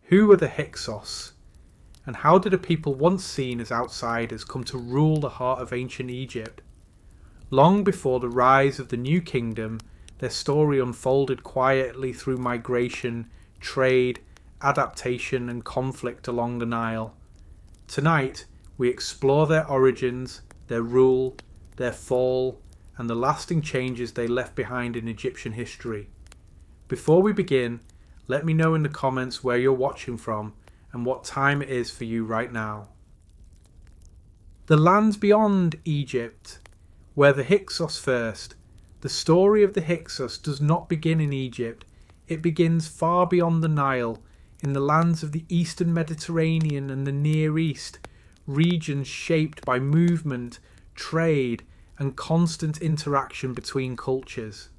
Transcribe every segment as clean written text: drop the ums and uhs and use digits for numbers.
Who were the Hyksos? And how did a people once seen as outsiders come to rule the heart of ancient Egypt? Long before the rise of the new kingdom, their story unfolded quietly through migration, trade, adaptation and conflict along the Nile. Tonight, we explore their origins, their rule, their fall, and the lasting changes they left behind in Egyptian history. Before we begin, let me know in the comments where you're watching from and what time it is for you right now. The lands beyond Egypt. Were the Hyksos first. The story of the Hyksos does not begin in Egypt. It begins far beyond the Nile, in the lands of the Eastern Mediterranean and the Near East, regions shaped by movement, trade, and constant interaction between cultures.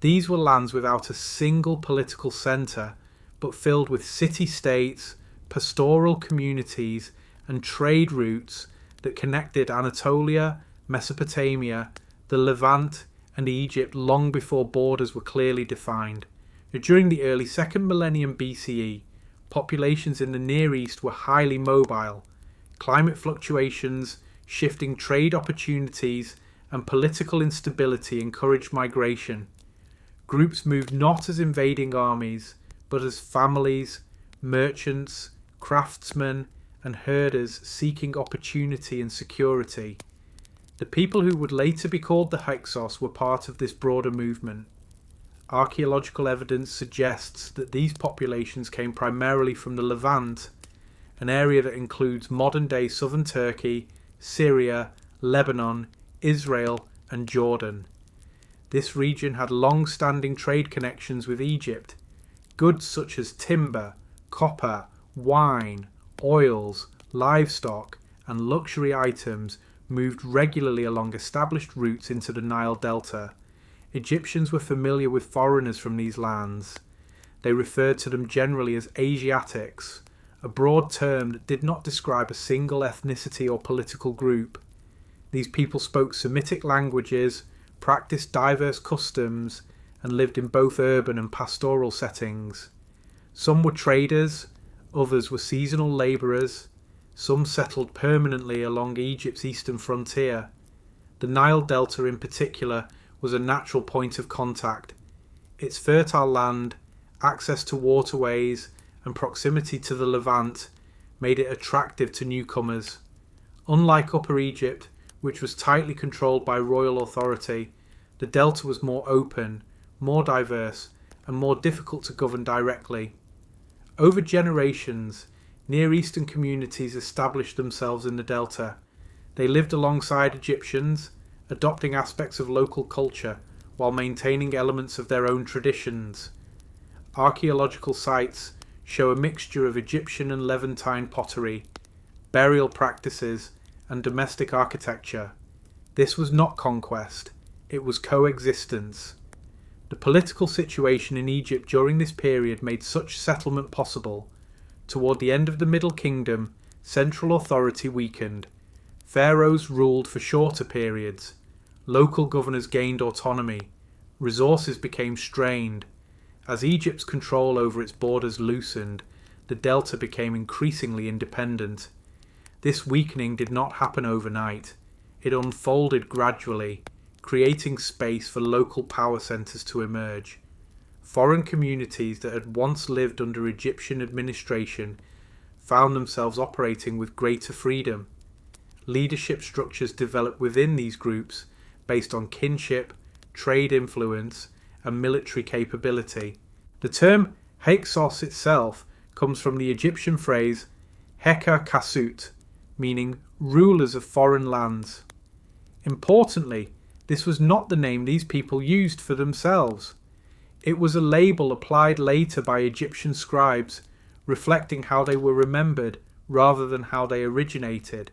These were lands without a single political centre, but filled with city-states, pastoral communities, and trade routes that connected Anatolia, Mesopotamia, the Levant, and Egypt long before borders were clearly defined. During the early 2nd millennium BCE, populations in the Near East were highly mobile. Climate fluctuations, shifting trade opportunities, and political instability encouraged migration. Groups moved not as invading armies, but as families, merchants, craftsmen, and herders seeking opportunity and security. The people who would later be called the Hyksos were part of this broader movement. Archaeological evidence suggests that these populations came primarily from the Levant, an area that includes modern-day southern Turkey, Syria, Lebanon, Israel, and Jordan. This region had long-standing trade connections with Egypt. Goods such as timber, copper, wine, oils, livestock, and luxury items moved regularly along established routes into the Nile Delta. Egyptians were familiar with foreigners from these lands. They referred to them generally as Asiatics, a broad term that did not describe a single ethnicity or political group. These people spoke Semitic languages, practiced diverse customs, and lived in both urban and pastoral settings. Some were traders, others were seasonal labourers, some settled permanently along Egypt's eastern frontier. The Nile Delta in particular was a natural point of contact. Its fertile land, access to waterways, and proximity to the Levant made it attractive to newcomers. Unlike Upper Egypt, which was tightly controlled by royal authority, the Delta was more open, more diverse, and more difficult to govern directly. Over generations, Near Eastern communities established themselves in the Delta. They lived alongside Egyptians, adopting aspects of local culture while maintaining elements of their own traditions. Archaeological sites show a mixture of Egyptian and Levantine pottery, burial practices, and domestic architecture. This was not conquest, it was coexistence. The political situation in Egypt during this period made such settlement possible. Toward the end of the Middle Kingdom, central authority weakened. Pharaohs ruled for shorter periods. Local governors gained autonomy. Resources became strained. As Egypt's control over its borders loosened, the Delta became increasingly independent. This weakening did not happen overnight. It unfolded gradually, creating space for local power centres to emerge. Foreign communities that had once lived under Egyptian administration found themselves operating with greater freedom. Leadership structures developed within these groups based on kinship, trade influence, and military capability. The term Hyksos itself comes from the Egyptian phrase Heka Kasut, meaning rulers of foreign lands. Importantly, this was not the name these people used for themselves. It was a label applied later by Egyptian scribes, reflecting how they were remembered rather than how they originated.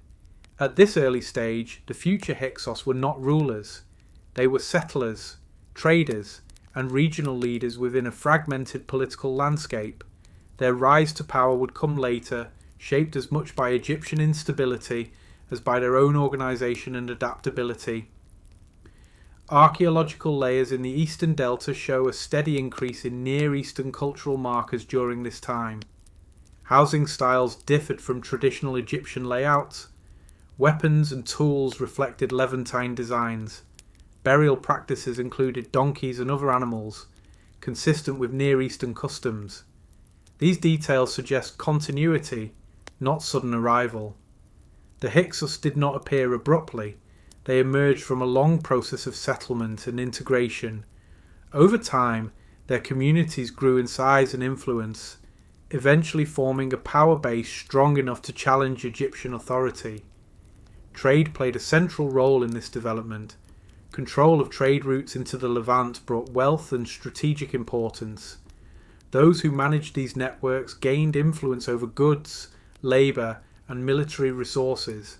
At this early stage, the future Hyksos were not rulers. They were settlers, traders, and regional leaders within a fragmented political landscape. Their rise to power would come later, shaped as much by Egyptian instability as by their own organisation and adaptability. Archaeological layers in the Eastern Delta show a steady increase in Near Eastern cultural markers during this time. Housing styles differed from traditional Egyptian layouts. Weapons and tools reflected Levantine designs. Burial practices included donkeys and other animals, consistent with Near Eastern customs. These details suggest continuity, not sudden arrival. The Hyksos did not appear abruptly. They emerged from a long process of settlement and integration. Over time, their communities grew in size and influence, eventually forming a power base strong enough to challenge Egyptian authority. Trade played a central role in this development. Control of trade routes into the Levant brought wealth and strategic importance. Those who managed these networks gained influence over goods, labour, and military resources.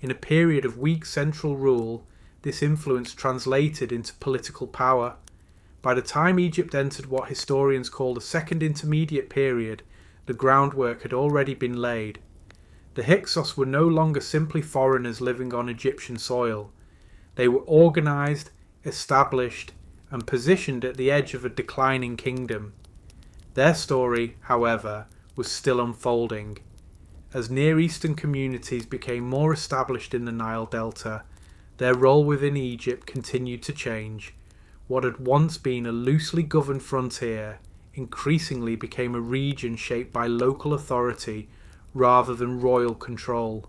In a period of weak central rule, this influence translated into political power. By the time Egypt entered what historians call the Second Intermediate Period, the groundwork had already been laid. The Hyksos were no longer simply foreigners living on Egyptian soil. They were organised, established, and positioned at the edge of a declining kingdom. Their story, however, was still unfolding. As Near Eastern communities became more established in the Nile Delta, their role within Egypt continued to change. What had once been a loosely governed frontier increasingly became a region shaped by local authority rather than royal control.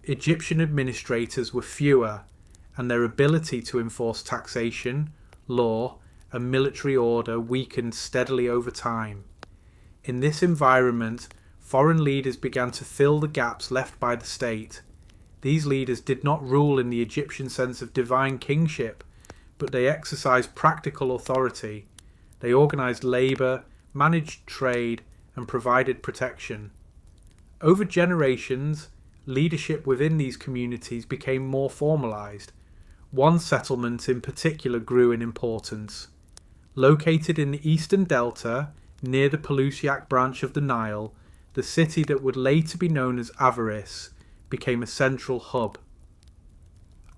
Egyptian administrators were fewer, and their ability to enforce taxation, law, and military order weakened steadily over time. In this environment, foreign leaders began to fill the gaps left by the state. These leaders did not rule in the Egyptian sense of divine kingship, but they exercised practical authority. They organised labour, managed trade, and provided protection. Over generations, leadership within these communities became more formalised. One settlement in particular grew in importance. Located in the Eastern Delta, near the Pelusiac branch of the Nile, the city that would later be known as Avaris became a central hub.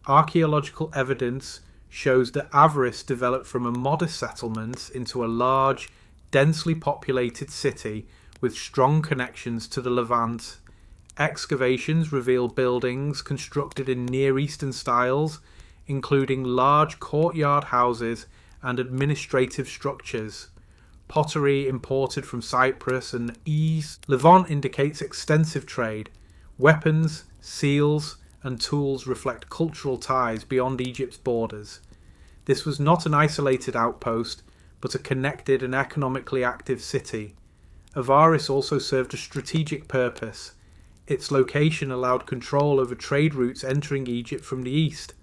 Archaeological evidence shows that Avaris developed from a modest settlement into a large, densely populated city with strong connections to the Levant. Excavations reveal buildings constructed in Near Eastern styles, including large courtyard houses and administrative structures. Pottery imported from Cyprus and East Levant indicates extensive trade. Weapons, seals, and tools reflect cultural ties beyond Egypt's borders. This was not an isolated outpost, but a connected and economically active city. Avaris also served a strategic purpose. Its location allowed control over trade routes entering Egypt from the east.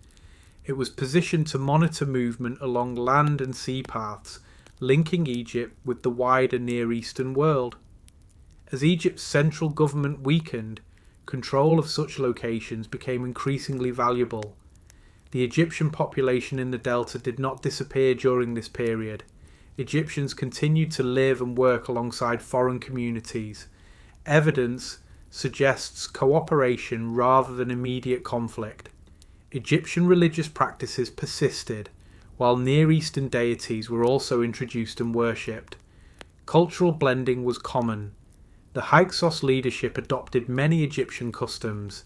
It was positioned to monitor movement along land and sea paths, linking Egypt with the wider Near Eastern world. As Egypt's central government weakened, control of such locations became increasingly valuable. The Egyptian population in the Delta did not disappear during this period. Egyptians continued to live and work alongside foreign communities. Evidence suggests cooperation rather than immediate conflict. Egyptian religious practices persisted, while Near Eastern deities were also introduced and worshipped. Cultural blending was common. The Hyksos leadership adopted many Egyptian customs.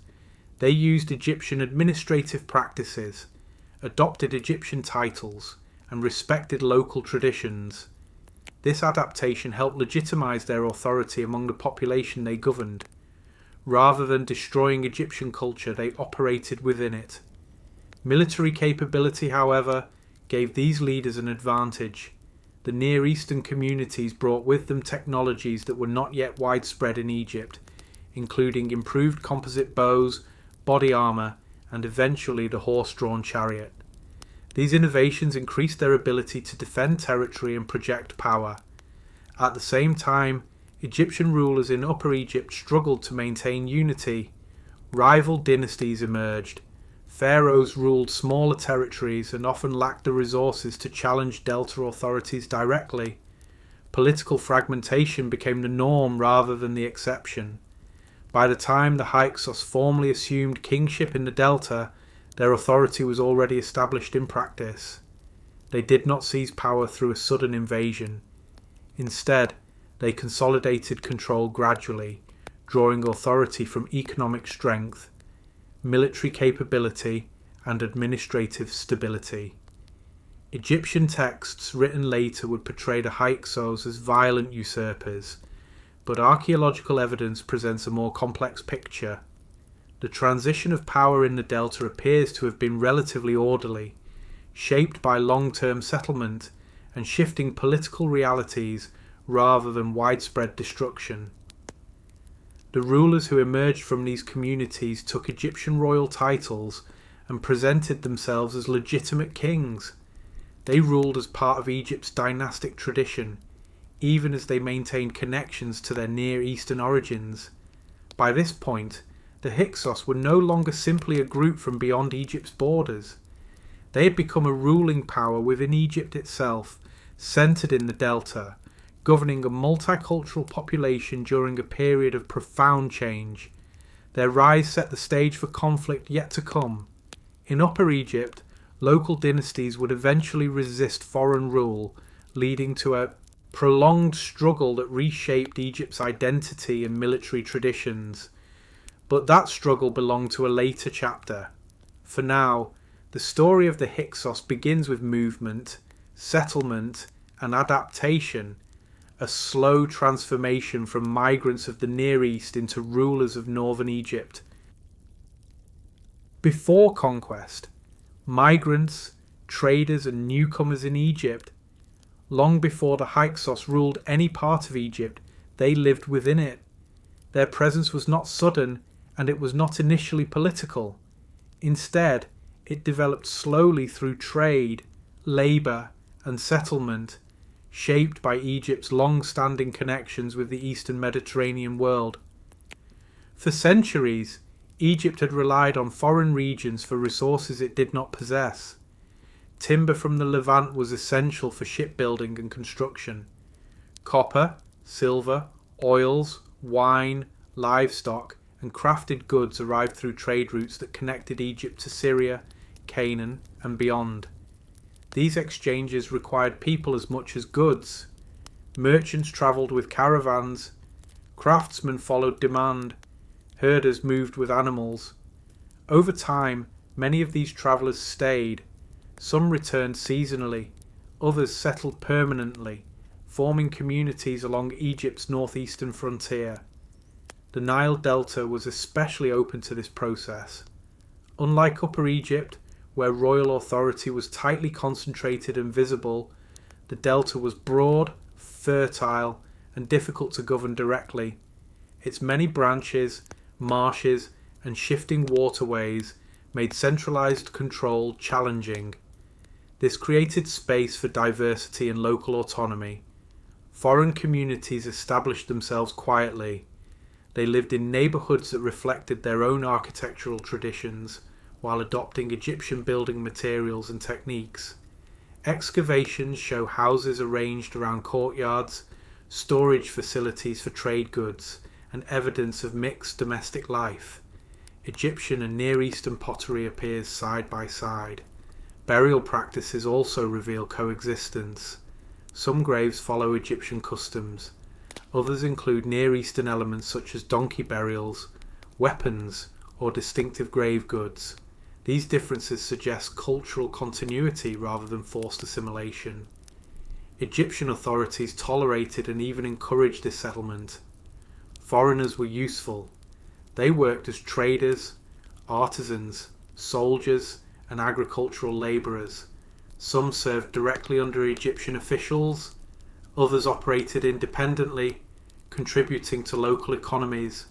They used Egyptian administrative practices, adopted Egyptian titles, and respected local traditions. This adaptation helped legitimize their authority among the population they governed. Rather than destroying Egyptian culture, they operated within it. Military capability, however, gave these leaders an advantage. The Near Eastern communities brought with them technologies that were not yet widespread in Egypt, including improved composite bows, body armour, and eventually the horse-drawn chariot. These innovations increased their ability to defend territory and project power. At the same time, Egyptian rulers in Upper Egypt struggled to maintain unity. Rival dynasties emerged. Pharaohs ruled smaller territories and often lacked the resources to challenge Delta authorities directly. Political fragmentation became the norm rather than the exception. By the time the Hyksos formally assumed kingship in the Delta, their authority was already established in practice. They did not seize power through a sudden invasion. Instead, They consolidated control gradually, drawing authority from economic strength, military capability, and administrative stability. Egyptian texts written later would portray the Hyksos as violent usurpers, but archaeological evidence presents a more complex picture. The transition of power in the Delta appears to have been relatively orderly, shaped by long-term settlement and shifting political realities rather than widespread destruction. The rulers who emerged from these communities took Egyptian royal titles and presented themselves as legitimate kings. They ruled as part of Egypt's dynastic tradition, even as they maintained connections to their Near Eastern origins. By this point, the Hyksos were no longer simply a group from beyond Egypt's borders. They had become a ruling power within Egypt itself, centered in the Delta, governing a multicultural population during a period of profound change. Their rise set the stage for conflict yet to come. In Upper Egypt, local dynasties would eventually resist foreign rule, leading to a prolonged struggle that reshaped Egypt's identity and military traditions. But that struggle belonged to a later chapter. For now, the story of the Hyksos begins with movement, settlement, and adaptation, a slow transformation from migrants of the Near East into rulers of northern Egypt. Before conquest, migrants, traders, and newcomers in Egypt. Long before the Hyksos ruled any part of Egypt, they lived within it. Their presence was not sudden, and it was not initially political. Instead, it developed slowly through trade, labour, and settlement, shaped by Egypt's long-standing connections with the Eastern Mediterranean world. For centuries, Egypt had relied on foreign regions for resources it did not possess. Timber from the Levant was essential for shipbuilding and construction. Copper, silver, oils, wine, livestock, and crafted goods arrived through trade routes that connected Egypt to Syria, Canaan, and beyond. These exchanges required people as much as goods. Merchants travelled with caravans, craftsmen followed demand, herders moved with animals. Over time, many of these travellers stayed. Some returned seasonally, others settled permanently, forming communities along Egypt's northeastern frontier. The Nile Delta was especially open to this process. Unlike Upper Egypt, where royal authority was tightly concentrated and visible, the Delta was broad, fertile, and difficult to govern directly. Its many branches, marshes, and shifting waterways made centralized control challenging. This created space for diversity and local autonomy. Foreign communities established themselves quietly. They lived in neighborhoods that reflected their own architectural traditions, while adopting Egyptian building materials and techniques. Excavations show houses arranged around courtyards, storage facilities for trade goods, and evidence of mixed domestic life. Egyptian and Near Eastern pottery appears side by side. Burial practices also reveal coexistence. Some graves follow Egyptian customs. Others include Near Eastern elements such as donkey burials, weapons, or distinctive grave goods. These differences suggest cultural continuity rather than forced assimilation. Egyptian authorities tolerated and even encouraged this settlement. Foreigners were useful. They worked as traders, artisans, soldiers, and agricultural labourers. Some served directly under Egyptian officials, others operated independently, contributing to local economies.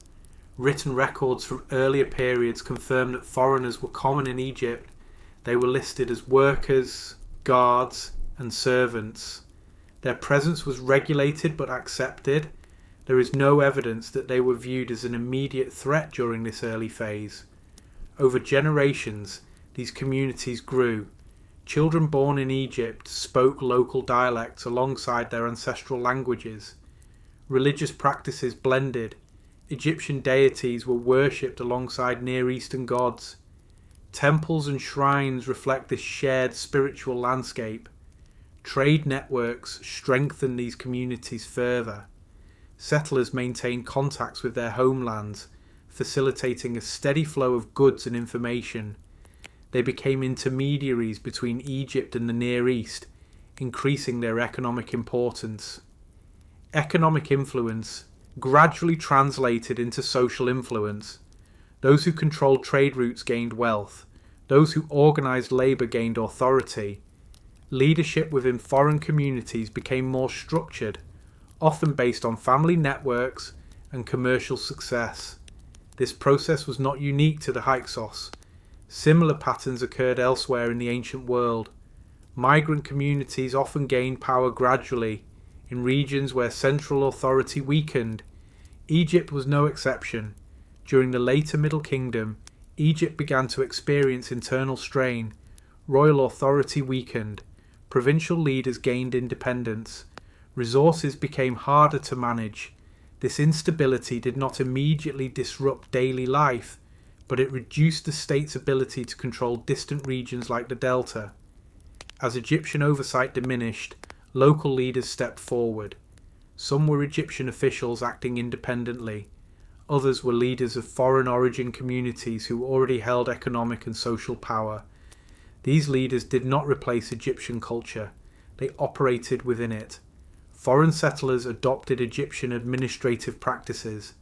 Written records from earlier periods confirm that foreigners were common in Egypt. They were listed as workers, guards, and servants. Their presence was regulated but accepted. There is no evidence that they were viewed as an immediate threat during this early phase. Over generations, these communities grew. Children born in Egypt spoke local dialects alongside their ancestral languages. Religious practices blended. Egyptian deities were worshipped alongside Near Eastern gods. Temples and shrines reflect this shared spiritual landscape. Trade networks strengthen these communities further. settlers maintained contacts with their homelands, facilitating a steady flow of goods and information. They became intermediaries between Egypt and the Near East, increasing their economic importance. Economic influence gradually translated into social influence. Those who controlled trade routes gained wealth. Those who organized labor gained authority. Leadership within foreign communities became more structured, often based on family networks and commercial success. This process was not unique to the Hyksos. Similar patterns occurred elsewhere in the ancient world. Migrant communities often gained power gradually, in regions where central authority weakened. Egypt was no exception. During the later Middle Kingdom, Egypt began to experience internal strain. Royal authority weakened. Provincial leaders gained independence. Resources became harder to manage. This instability did not immediately disrupt daily life, but it reduced the state's ability to control distant regions like the Delta. As Egyptian oversight diminished, local leaders stepped forward. Some were Egyptian officials acting independently. Others were leaders of foreign origin communities who already held economic and social power. These leaders did not replace Egyptian culture. They operated within it. Foreign settlers adopted Egyptian administrative practices.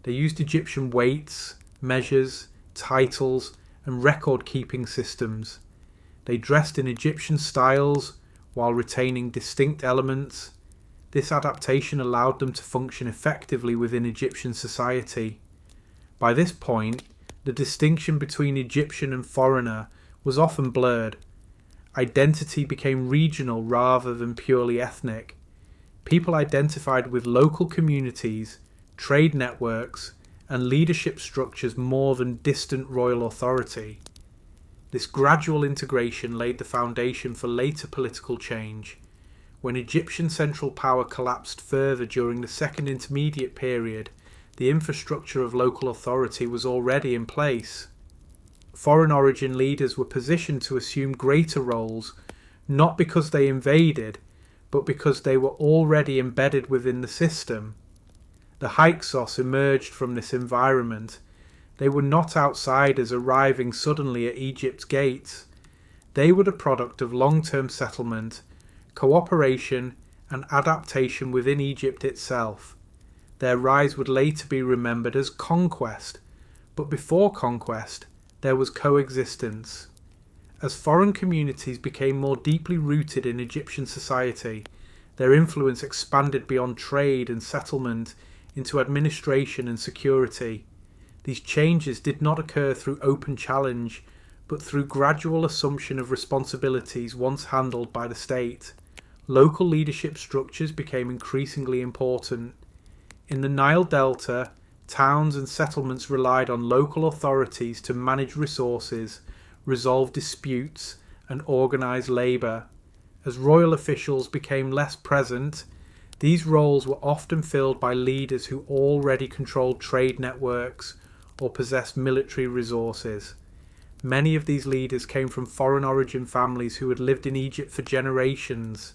They used Egyptian weights, measures, titles, and record-keeping systems. They dressed in Egyptian styles while retaining distinct elements. This adaptation allowed them to function effectively within Egyptian society. By this point, the distinction between Egyptian and foreigner was often blurred. Identity became regional rather than purely ethnic. People identified with local communities, trade networks, and leadership structures more than distant royal authority. This gradual integration laid the foundation for later political change. When Egyptian central power collapsed further during the Second Intermediate Period, the infrastructure of local authority was already in place. Foreign origin leaders were positioned to assume greater roles, not because they invaded, but because they were already embedded within the system. The Hyksos emerged from this environment. They were not outsiders arriving suddenly at Egypt's gates. They were the product of long-term settlement, cooperation, and adaptation within Egypt itself. Their rise would later be remembered as conquest, but before conquest, there was coexistence. As foreign communities became more deeply rooted in Egyptian society, their influence expanded beyond trade and settlement into administration and security. These changes did not occur through open challenge, but through gradual assumption of responsibilities once handled by the state. Local leadership structures became increasingly important. In the Nile Delta, towns and settlements relied on local authorities to manage resources, resolve disputes, and organize labor. As royal officials became less present, these roles were often filled by leaders who already controlled trade networks or possessed military resources. Many of these leaders came from foreign origin families who had lived in Egypt for generations.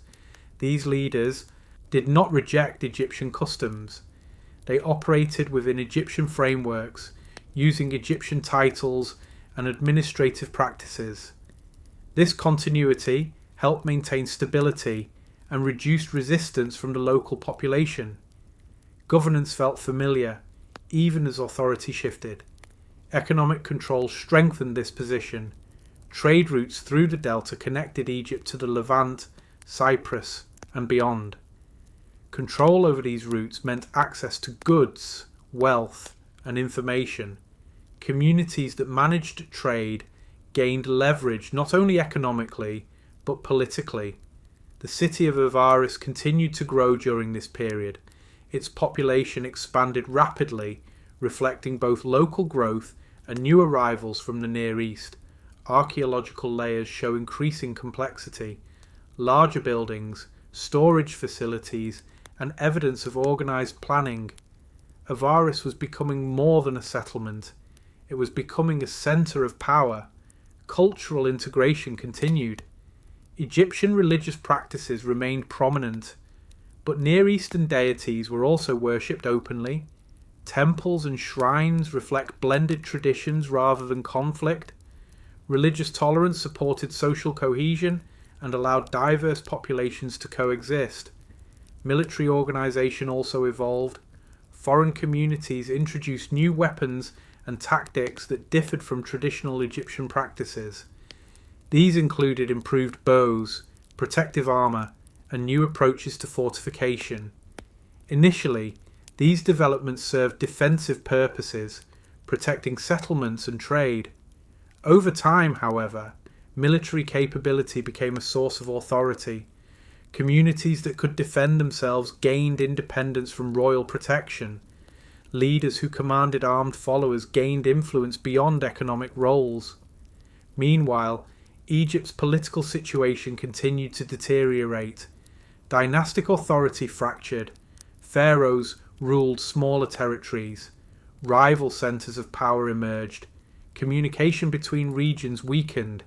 These leaders did not reject Egyptian customs. They operated within Egyptian frameworks, using Egyptian titles and administrative practices. This continuity helped maintain stability and reduced resistance from the local population. Governance felt familiar, even as authority shifted. Economic control strengthened this position. Trade routes through the Delta connected Egypt to the Levant, Cyprus, and beyond. Control over these routes meant access to goods, wealth, and information. Communities that managed trade gained leverage not only economically, but politically. The city of Avaris continued to grow during this period. Its population expanded rapidly, reflecting both local growth and new arrivals from the Near East. Archaeological layers show increasing complexity. Larger buildings, storage facilities, and evidence of organized planning. Avaris was becoming more than a settlement. It was becoming a center of power. Cultural integration continued. Egyptian religious practices remained prominent, But Near Eastern deities were also worshipped openly. Temples and shrines reflect blended traditions rather than conflict. Religious tolerance supported social cohesion and allowed diverse populations to coexist. Military organisation also evolved. Foreign communities introduced new weapons and tactics that differed from traditional Egyptian practices. These included improved bows, protective armour, and new approaches to fortification. Initially, these developments served defensive purposes, protecting settlements and trade. Over time, however, military capability became a source of authority. Communities that could defend themselves gained independence from royal protection. Leaders who commanded armed followers gained influence beyond economic roles. Meanwhile, Egypt's political situation continued to deteriorate. Dynastic authority fractured. Pharaohs ruled smaller territories. Rival centres of power emerged. Communication between regions weakened.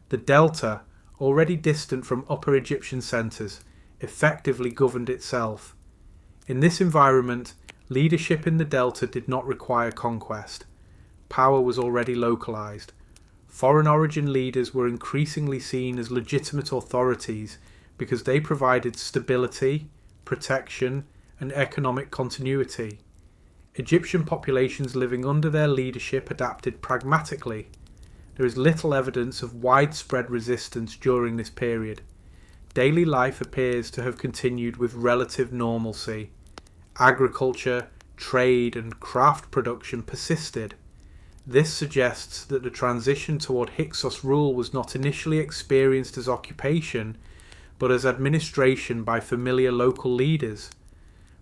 The Delta, already distant from upper Egyptian centres, effectively governed itself. In this environment, leadership in the Delta did not require conquest. Power was already localised. Foreign origin leaders were increasingly seen as legitimate authorities because they provided stability, protection, and economic continuity. Egyptian populations living under their leadership adapted pragmatically. There is little evidence of widespread resistance during this period. Daily life appears to have continued with relative normalcy. Agriculture, trade, and craft production persisted. This suggests that the transition toward Hyksos rule was not initially experienced as occupation, but as administration by familiar local leaders.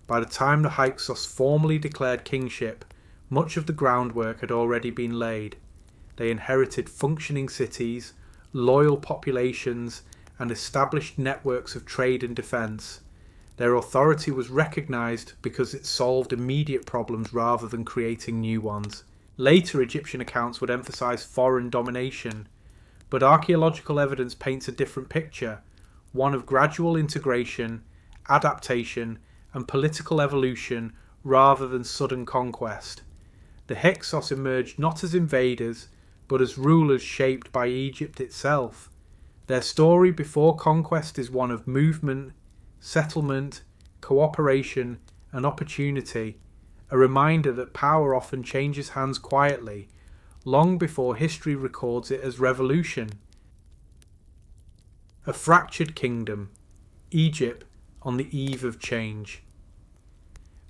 By the time the Hyksos formally declared kingship, much of the groundwork had already been laid. They inherited functioning cities, loyal populations, and established networks of trade and defence. Their authority was recognised because it solved immediate problems rather than creating new ones. Later Egyptian accounts would emphasise foreign domination, but archaeological evidence paints a different picture, one of gradual integration, adaptation, and political evolution rather than sudden conquest. The Hyksos emerged not as invaders, but as rulers shaped by Egypt itself. Their story before conquest is one of movement, settlement, cooperation, and opportunity, a reminder that power often changes hands quietly, long before history records it as revolution. A fractured kingdom, Egypt on the eve of change.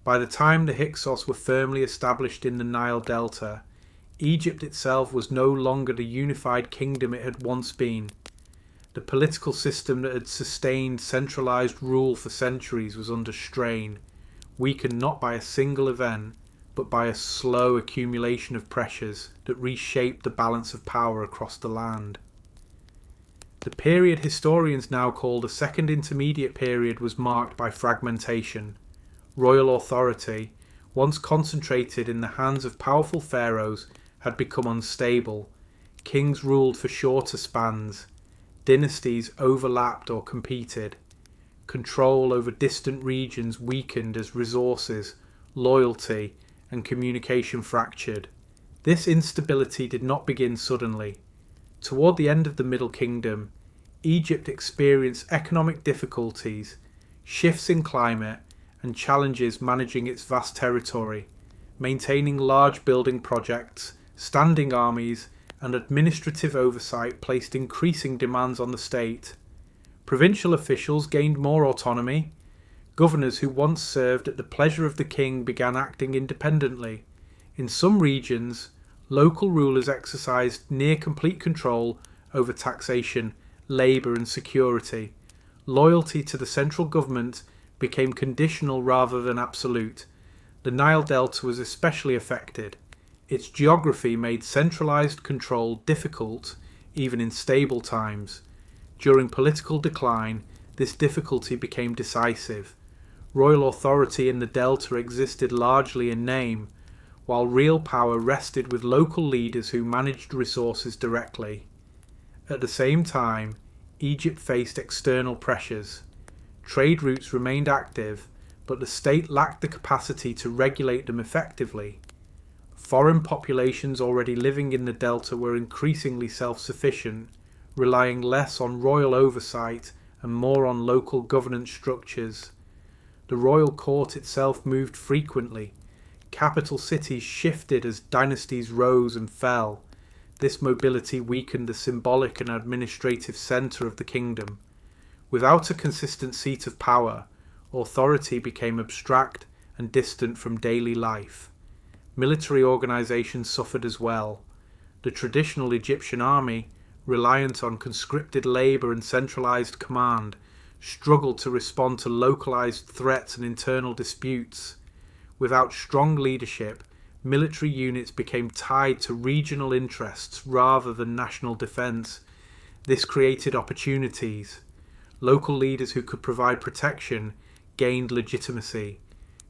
By the time the Hyksos were firmly established in the Nile Delta, Egypt itself was no longer the unified kingdom it had once been. The political system that had sustained centralised rule for centuries was under strain, weakened not by a single event, but by a slow accumulation of pressures that reshaped the balance of power across the land. The period historians now call the Second Intermediate Period was marked by fragmentation. Royal authority, once concentrated in the hands of powerful pharaohs, had become unstable. Kings ruled for shorter spans. Dynasties overlapped or competed. Control over distant regions weakened as resources, loyalty, and communication fractured. This instability did not begin suddenly. Toward the end of the Middle Kingdom, Egypt experienced economic difficulties, shifts in climate, and challenges managing its vast territory, maintaining large building projects, standing armies, and administrative oversight placed increasing demands on the state. Provincial officials gained more autonomy. Governors who once served at the pleasure of the king began acting independently. In some regions, local rulers exercised near complete control over taxation, labour, and security. Loyalty to the central government became conditional rather than absolute. The Nile Delta was especially affected. Its geography made centralised control difficult even in stable times. During political decline, this difficulty became decisive. Royal authority in the Delta existed largely in name, while real power rested with local leaders who managed resources directly. At the same time, Egypt faced external pressures. Trade routes remained active, but the state lacked the capacity to regulate them effectively. Foreign populations already living in the Delta were increasingly self-sufficient, relying less on royal oversight and more on local governance structures. The royal court itself moved frequently. Capital cities shifted as dynasties rose and fell. This mobility weakened the symbolic and administrative centre of the kingdom. Without a consistent seat of power, authority became abstract and distant from daily life. Military organisation suffered as well. The traditional Egyptian army, reliant on conscripted labour and centralised command, struggled to respond to localised threats and internal disputes. Without strong leadership, military units became tied to regional interests rather than national defence. This created opportunities. Local leaders who could provide protection gained legitimacy.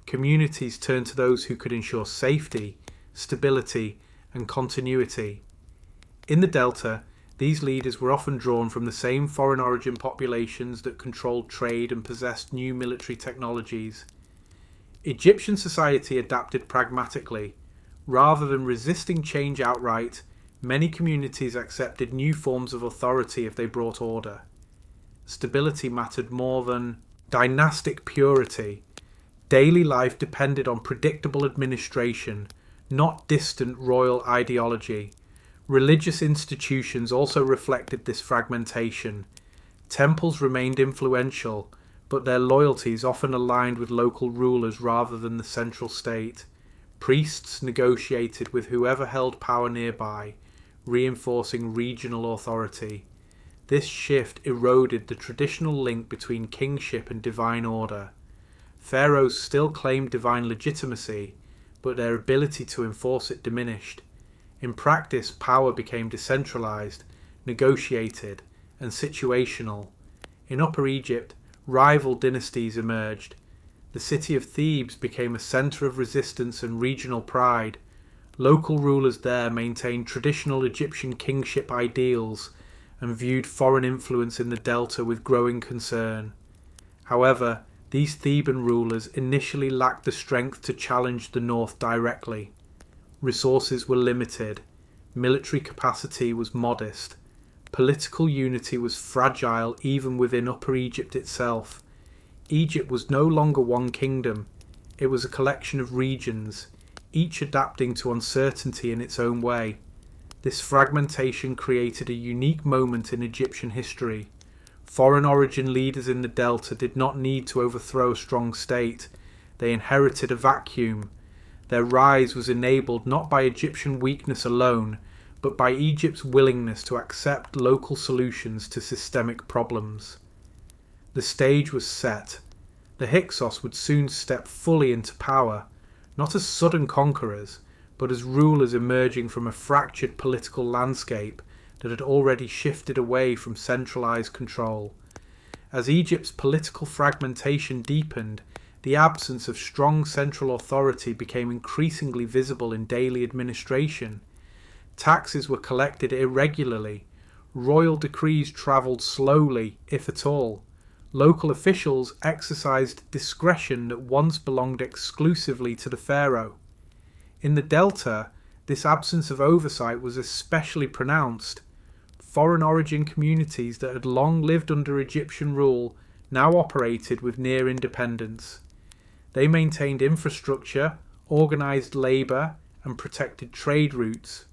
Communities turned to those who could ensure safety, stability, and continuity. In the Delta, these leaders were often drawn from the same foreign origin populations that controlled trade and possessed new military technologies. Egyptian society adapted pragmatically. Rather than resisting change outright, many communities accepted new forms of authority if they brought order. Stability mattered more than dynastic purity. Daily life depended on predictable administration, not distant royal ideology. Religious institutions also reflected this fragmentation. Temples remained influential, but their loyalties often aligned with local rulers rather than the central state. Priests negotiated with whoever held power nearby, reinforcing regional authority. This shift eroded the traditional link between kingship and divine order. Pharaohs still claimed divine legitimacy, but their ability to enforce it diminished. In practice, power became decentralized, negotiated, and situational. In Upper Egypt, rival dynasties emerged. The city of Thebes became a center of resistance and regional pride. Local rulers there maintained traditional Egyptian kingship ideals and viewed foreign influence in the Delta with growing concern. However, these Theban rulers initially lacked the strength to challenge the north directly. Resources were limited. Military capacity was modest. Political unity was fragile even within Upper Egypt itself. Egypt was no longer one kingdom. It was a collection of regions, each adapting to uncertainty in its own way. This fragmentation created a unique moment in Egyptian history. Foreign origin leaders in the Delta did not need to overthrow a strong state. They inherited a vacuum. Their rise was enabled not by Egyptian weakness alone, but by Egypt's willingness to accept local solutions to systemic problems. The stage was set. The Hyksos would soon step fully into power, not as sudden conquerors, but as rulers emerging from a fractured political landscape that had already shifted away from centralized control. As Egypt's political fragmentation deepened, the absence of strong central authority became increasingly visible in daily administration. Taxes were collected irregularly. Royal decrees travelled slowly, if at all. Local officials exercised discretion that once belonged exclusively to the pharaoh. In the Delta, this absence of oversight was especially pronounced. Foreign origin communities that had long lived under Egyptian rule now operated with near independence. They maintained infrastructure, organised labour, and protected trade routes.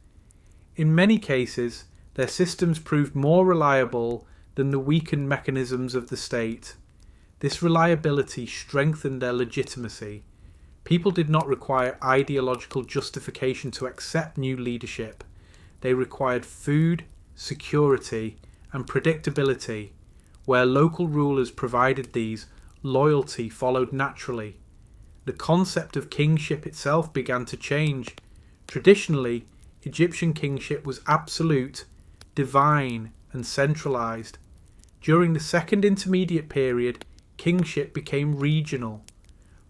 In many cases, their systems proved more reliable than the weakened mechanisms of the state. This reliability strengthened their legitimacy. People did not require ideological justification to accept new leadership. They required food, security, and predictability. Where local rulers provided these, loyalty followed naturally. The concept of kingship itself began to change. Traditionally, Egyptian kingship was absolute, divine, and centralized. During the Second Intermediate Period, kingship became regional.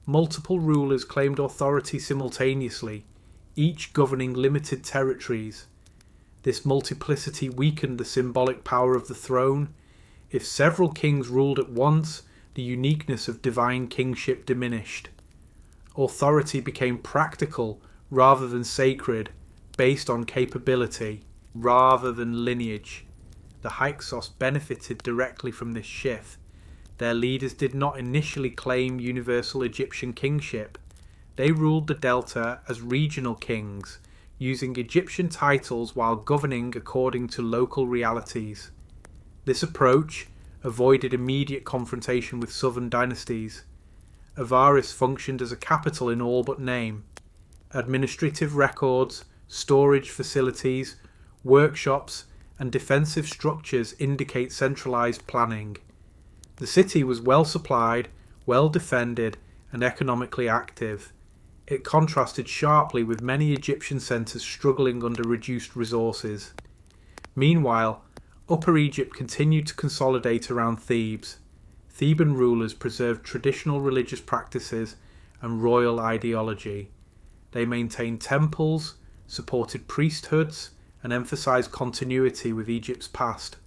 Multiple rulers claimed authority simultaneously, each governing limited territories. This multiplicity weakened the symbolic power of the throne. If several kings ruled at once, the uniqueness of divine kingship diminished. Authority became practical rather than sacred, based on capability rather than lineage. The Hyksos benefited directly from this shift. Their leaders did not initially claim universal Egyptian kingship. They ruled the Delta as regional kings, using Egyptian titles while governing according to local realities. This approach avoided immediate confrontation with southern dynasties. Avaris functioned as a capital in all but name. Administrative records, storage facilities, workshops, and defensive structures indicate centralized planning. The city was well supplied, well defended, and economically active. It contrasted sharply with many Egyptian centres struggling under reduced resources. Meanwhile, Upper Egypt continued to consolidate around Thebes. Theban rulers preserved traditional religious practices and royal ideology. They maintained temples, supported priesthoods, and emphasized continuity with Egypt's past.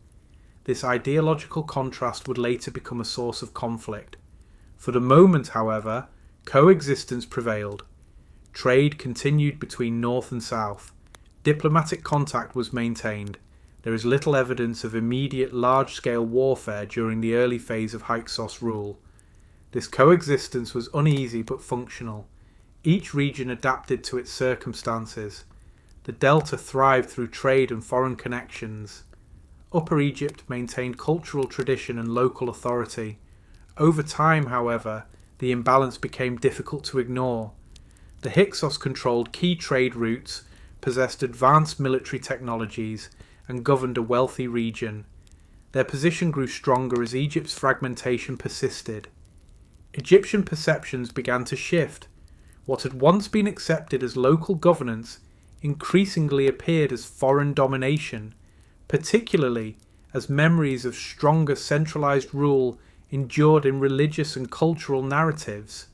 This ideological contrast would later become a source of conflict. For the moment, however, coexistence prevailed. Trade continued between north and south. Diplomatic contact was maintained. There is little evidence of immediate large-scale warfare during the early phase of Hyksos rule. This coexistence was uneasy but functional. Each region adapted to its circumstances. The Delta thrived through trade and foreign connections. Upper Egypt maintained cultural tradition and local authority. Over time, however, the imbalance became difficult to ignore. The Hyksos controlled key trade routes, possessed advanced military technologies, and governed a wealthy region. Their position grew stronger as Egypt's fragmentation persisted. Egyptian perceptions began to shift. What had once been accepted as local governance increasingly appeared as foreign domination, particularly as memories of stronger centralized rule endured in religious and cultural narratives.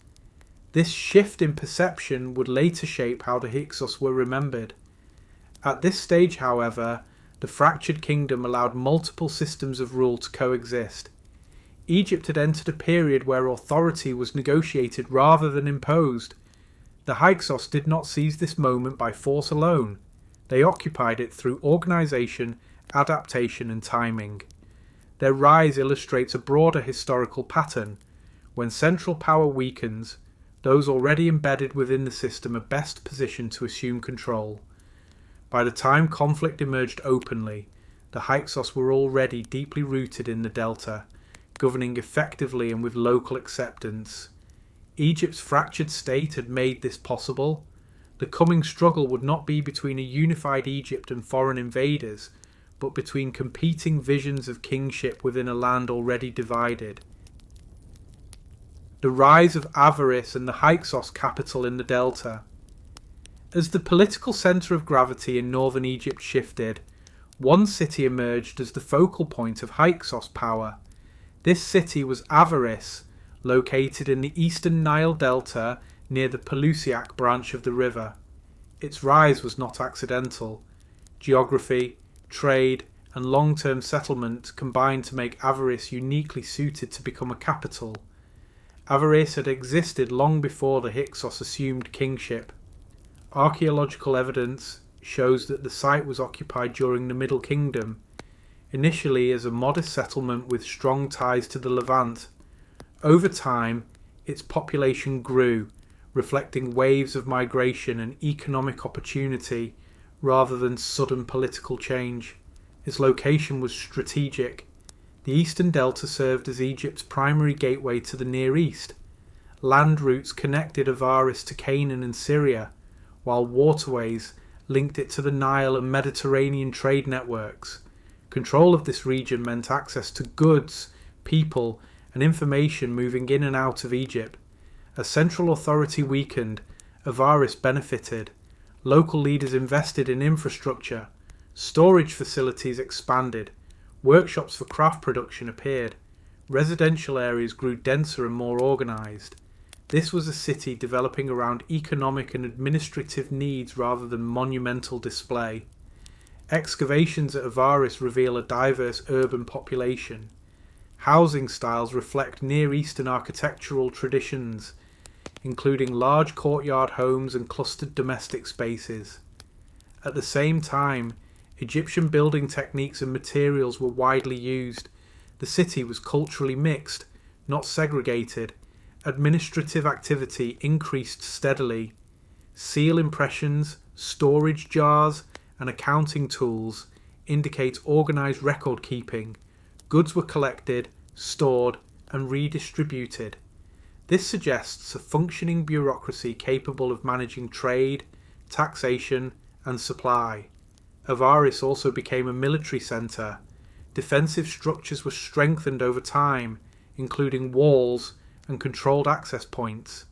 This shift in perception would later shape how the Hyksos were remembered. At this stage, however, the fractured kingdom allowed multiple systems of rule to coexist. Egypt had entered a period where authority was negotiated rather than imposed. The Hyksos did not seize this moment by force alone. They occupied it through organization, adaptation, and timing. Their rise illustrates a broader historical pattern. When central power weakens, those already embedded within the system are best positioned to assume control. By the time conflict emerged openly, the Hyksos were already deeply rooted in the Delta, governing effectively and with local acceptance. Egypt's fractured state had made this possible. The coming struggle would not be between a unified Egypt and foreign invaders, but between competing visions of kingship within a land already divided. The rise of Avaris and the Hyksos capital in the Delta. As the political centre of gravity in northern Egypt shifted, one city emerged as the focal point of Hyksos power. This city was Avaris, located in the eastern Nile Delta near the Pelusiac branch of the river. Its rise was not accidental. Geography, trade, and long-term settlement combined to make Avaris uniquely suited to become a capital. Avaris had existed long before the Hyksos assumed kingship. Archaeological evidence shows that the site was occupied during the Middle Kingdom, initially as a modest settlement with strong ties to the Levant. Over time, its population grew, reflecting waves of migration and economic opportunity rather than sudden political change. Its location was strategic. The eastern delta served as Egypt's primary gateway to the Near East. Land routes connected Avaris to Canaan and Syria, while waterways linked it to the Nile and Mediterranean trade networks. Control of this region meant access to goods, people, and information moving in and out of Egypt. As central authority weakened, Avaris benefited. Local leaders invested in infrastructure. Storage facilities expanded. Workshops for craft production appeared. Residential areas grew denser and more organized. This was a city developing around economic and administrative needs rather than monumental display. Excavations at Avaris reveal a diverse urban population. Housing styles reflect Near Eastern architectural traditions, including large courtyard homes and clustered domestic spaces. At the same time, Egyptian building techniques and materials were widely used. The city was culturally mixed, not segregated. Administrative activity increased steadily. Seal impressions, storage jars, and accounting tools indicate organized record keeping. Goods were collected, stored, and redistributed. This suggests a functioning bureaucracy capable of managing trade, taxation, and supply. Avaris also became a military centre. Defensive structures were strengthened over time, including walls and controlled access points.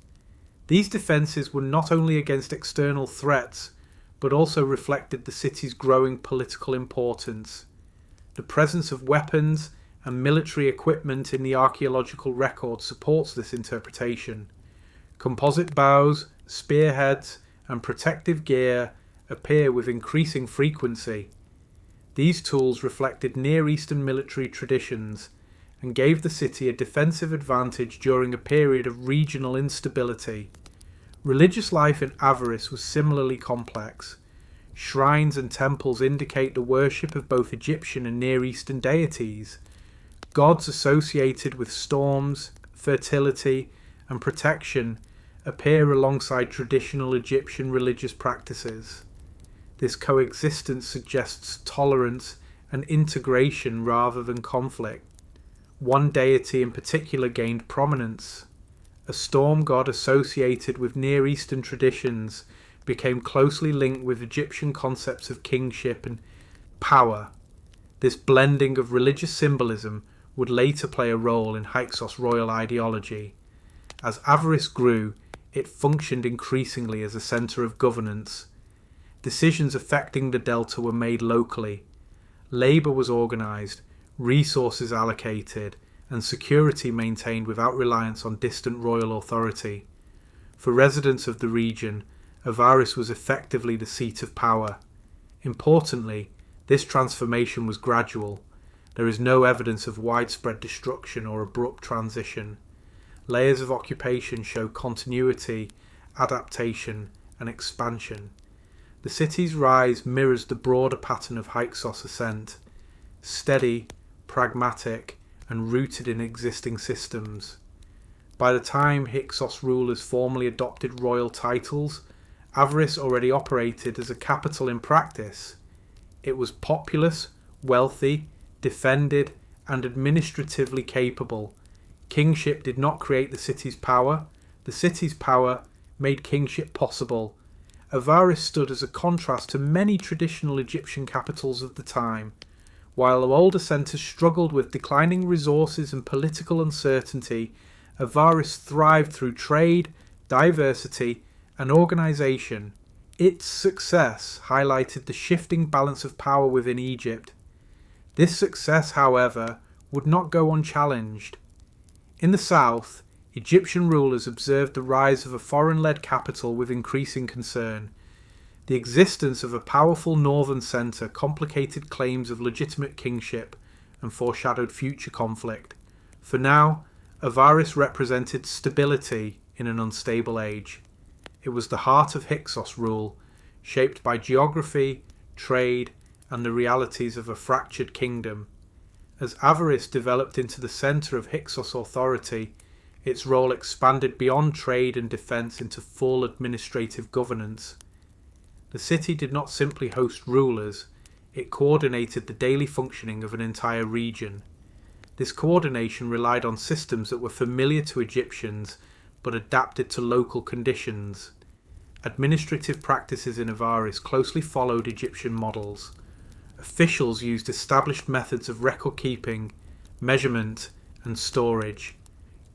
These defences were not only against external threats, but also reflected the city's growing political importance. The presence of weapons and military equipment in the archaeological record supports this interpretation. Composite bows, spearheads, and protective gear appear with increasing frequency. These tools reflected Near Eastern military traditions and gave the city a defensive advantage during a period of regional instability. Religious life in Avaris was similarly complex. Shrines and temples indicate the worship of both Egyptian and Near Eastern deities. Gods associated with storms, fertility, and protection appear alongside traditional Egyptian religious practices. This coexistence suggests tolerance and integration rather than conflict. One deity in particular gained prominence. A storm god associated with Near Eastern traditions became closely linked with Egyptian concepts of kingship and power. This blending of religious symbolism would later play a role in Hyksos royal ideology. As Avaris grew, it functioned increasingly as a centre of governance. Decisions affecting the delta were made locally. Labour was organised, resources allocated, and security maintained without reliance on distant royal authority. For residents of the region, Avaris was effectively the seat of power. Importantly, this transformation was gradual. There is no evidence of widespread destruction or abrupt transition. Layers of occupation show continuity, adaptation, and expansion. The city's rise mirrors the broader pattern of Hyksos ascent, steady, pragmatic, and rooted in existing systems. By the time Hyksos rulers formally adopted royal titles, Avaris already operated as a capital in practice. It was populous, wealthy, defended, and administratively capable. Kingship did not create the city's power. The city's power made kingship possible. Avaris stood as a contrast to many traditional Egyptian capitals of the time. While older centres struggled with declining resources and political uncertainty, Avaris thrived through trade, diversity, and organisation. Its success highlighted the shifting balance of power within Egypt. This success, however, would not go unchallenged. In the south, Egyptian rulers observed the rise of a foreign-led capital with increasing concern. The existence of a powerful northern centre complicated claims of legitimate kingship and foreshadowed future conflict. For now, Avaris represented stability in an unstable age. It was the heart of Hyksos rule, shaped by geography, trade, and the realities of a fractured kingdom. As Avaris developed into the centre of Hyksos authority, its role expanded beyond trade and defence into full administrative governance. The city did not simply host rulers, it coordinated the daily functioning of an entire region. This coordination relied on systems that were familiar to Egyptians but adapted to local conditions. Administrative practices in Avaris closely followed Egyptian models. Officials used established methods of record keeping, measurement, and storage.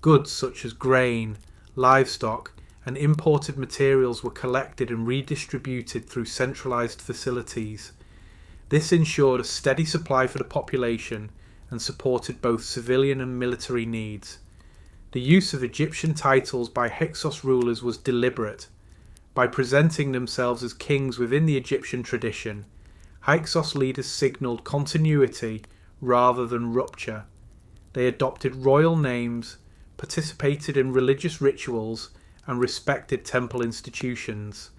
Goods such as grain, livestock, and imported materials were collected and redistributed through centralised facilities. This ensured a steady supply for the population and supported both civilian and military needs. The use of Egyptian titles by Hyksos rulers was deliberate. By presenting themselves as kings within the Egyptian tradition, Hyksos leaders signalled continuity rather than rupture. They adopted royal names, participated in religious rituals, and respected temple institutions.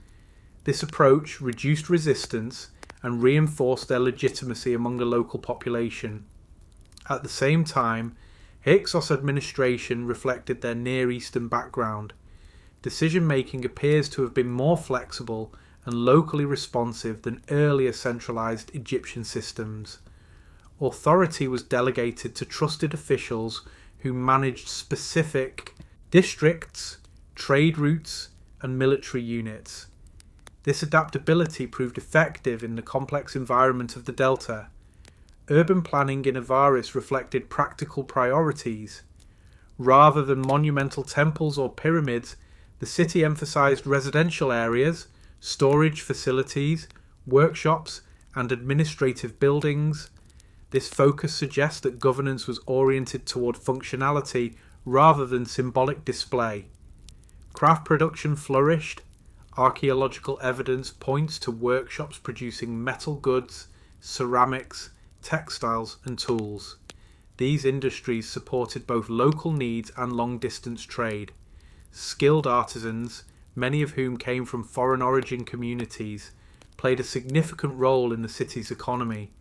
This approach reduced resistance and reinforced their legitimacy among the local population. At the same time, Hyksos administration reflected their Near Eastern background. Decision-making appears to have been more flexible and locally responsive than earlier centralized Egyptian systems. Authority was delegated to trusted officials who managed specific districts, trade routes, and military units. This adaptability proved effective in the complex environment of the Delta. Urban planning in Avaris reflected practical priorities. Rather than monumental temples or pyramids, the city emphasized residential areas, storage facilities, workshops, and administrative buildings. This focus suggests that governance was oriented toward functionality rather than symbolic display. Craft production flourished. Archaeological evidence points to workshops producing metal goods, ceramics, textiles, and tools. These industries supported both local needs and long-distance trade. Skilled artisans, many of whom came from foreign origin communities, played a significant role in the city's economy.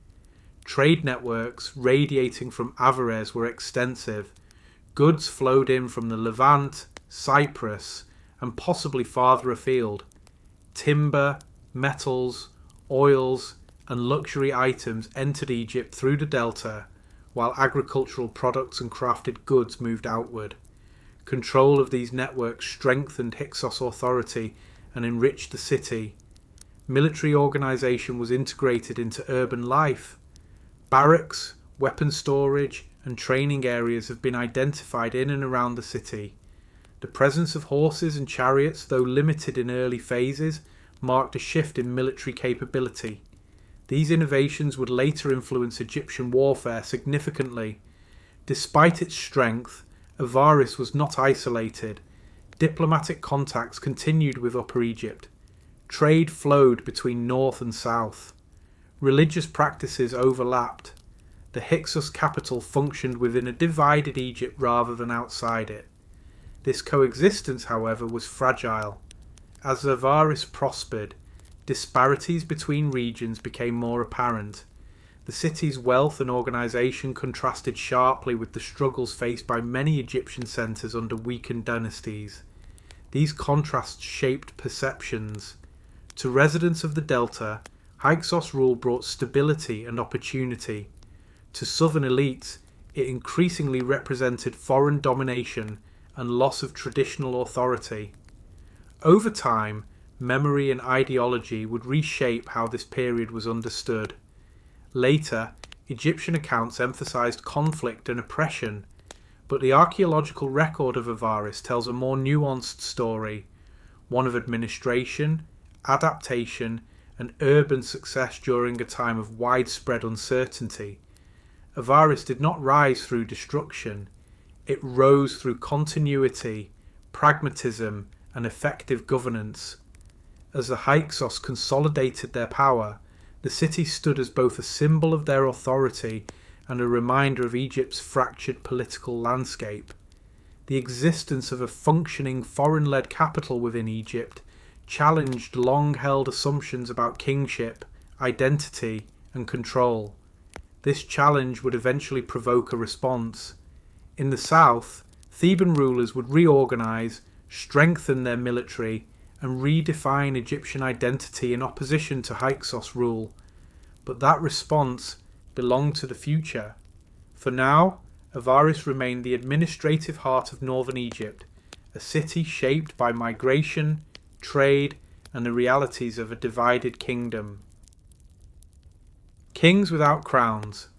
Trade networks radiating from Avaris were extensive. Goods flowed in from the Levant, Cyprus, and possibly farther afield. Timber, metals, oils, and luxury items entered Egypt through the Delta, while agricultural products and crafted goods moved outward. Control of these networks strengthened Hyksos authority and enriched the city. Military organization was integrated into urban life. Barracks, weapon storage, and training areas have been identified in and around the city. The presence of horses and chariots, though limited in early phases, marked a shift in military capability. These innovations would later influence Egyptian warfare significantly. Despite its strength, Avaris was not isolated. Diplomatic contacts continued with Upper Egypt. Trade flowed between north and south. Religious practices overlapped. The Hyksos capital functioned within a divided Egypt rather than outside it. This coexistence, however, was fragile. As Avaris prospered, disparities between regions became more apparent. The city's wealth and organisation contrasted sharply with the struggles faced by many Egyptian centres under weakened dynasties. These contrasts shaped perceptions. To residents of the Delta, Hyksos rule brought stability and opportunity. To southern elites, it increasingly represented foreign domination and loss of traditional authority. Over time, memory and ideology would reshape how this period was understood. Later, Egyptian accounts emphasized conflict and oppression, but the archaeological record of Avaris tells a more nuanced story, one of administration, adaptation, and urban success during a time of widespread uncertainty. Avaris did not rise through destruction. It rose through continuity, pragmatism, and effective governance. As the Hyksos consolidated their power, the city stood as both a symbol of their authority and a reminder of Egypt's fractured political landscape. The existence of a functioning foreign-led capital within Egypt challenged long-held assumptions about kingship, identity, and control. This challenge would eventually provoke a response. In the south, Theban rulers would reorganize, strengthen their military, and redefine Egyptian identity in opposition to Hyksos rule. But that response belonged to the future. For now, Avaris remained the administrative heart of northern Egypt, a city shaped by migration, trade, and the realities of a divided kingdom. Kings without crowns.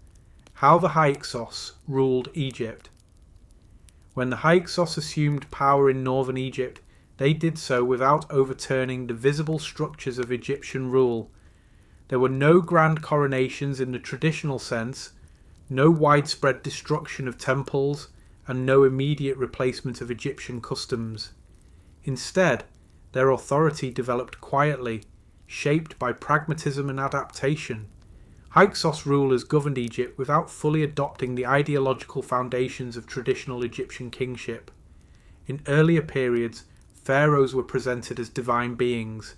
How the Hyksos ruled Egypt. When the Hyksos assumed power in northern Egypt, they did so without overturning the visible structures of Egyptian rule. There were no grand coronations in the traditional sense, no widespread destruction of temples, and no immediate replacement of Egyptian customs. Instead, their authority developed quietly, shaped by pragmatism and adaptation. Hyksos rulers governed Egypt without fully adopting the ideological foundations of traditional Egyptian kingship. In earlier periods, pharaohs were presented as divine beings,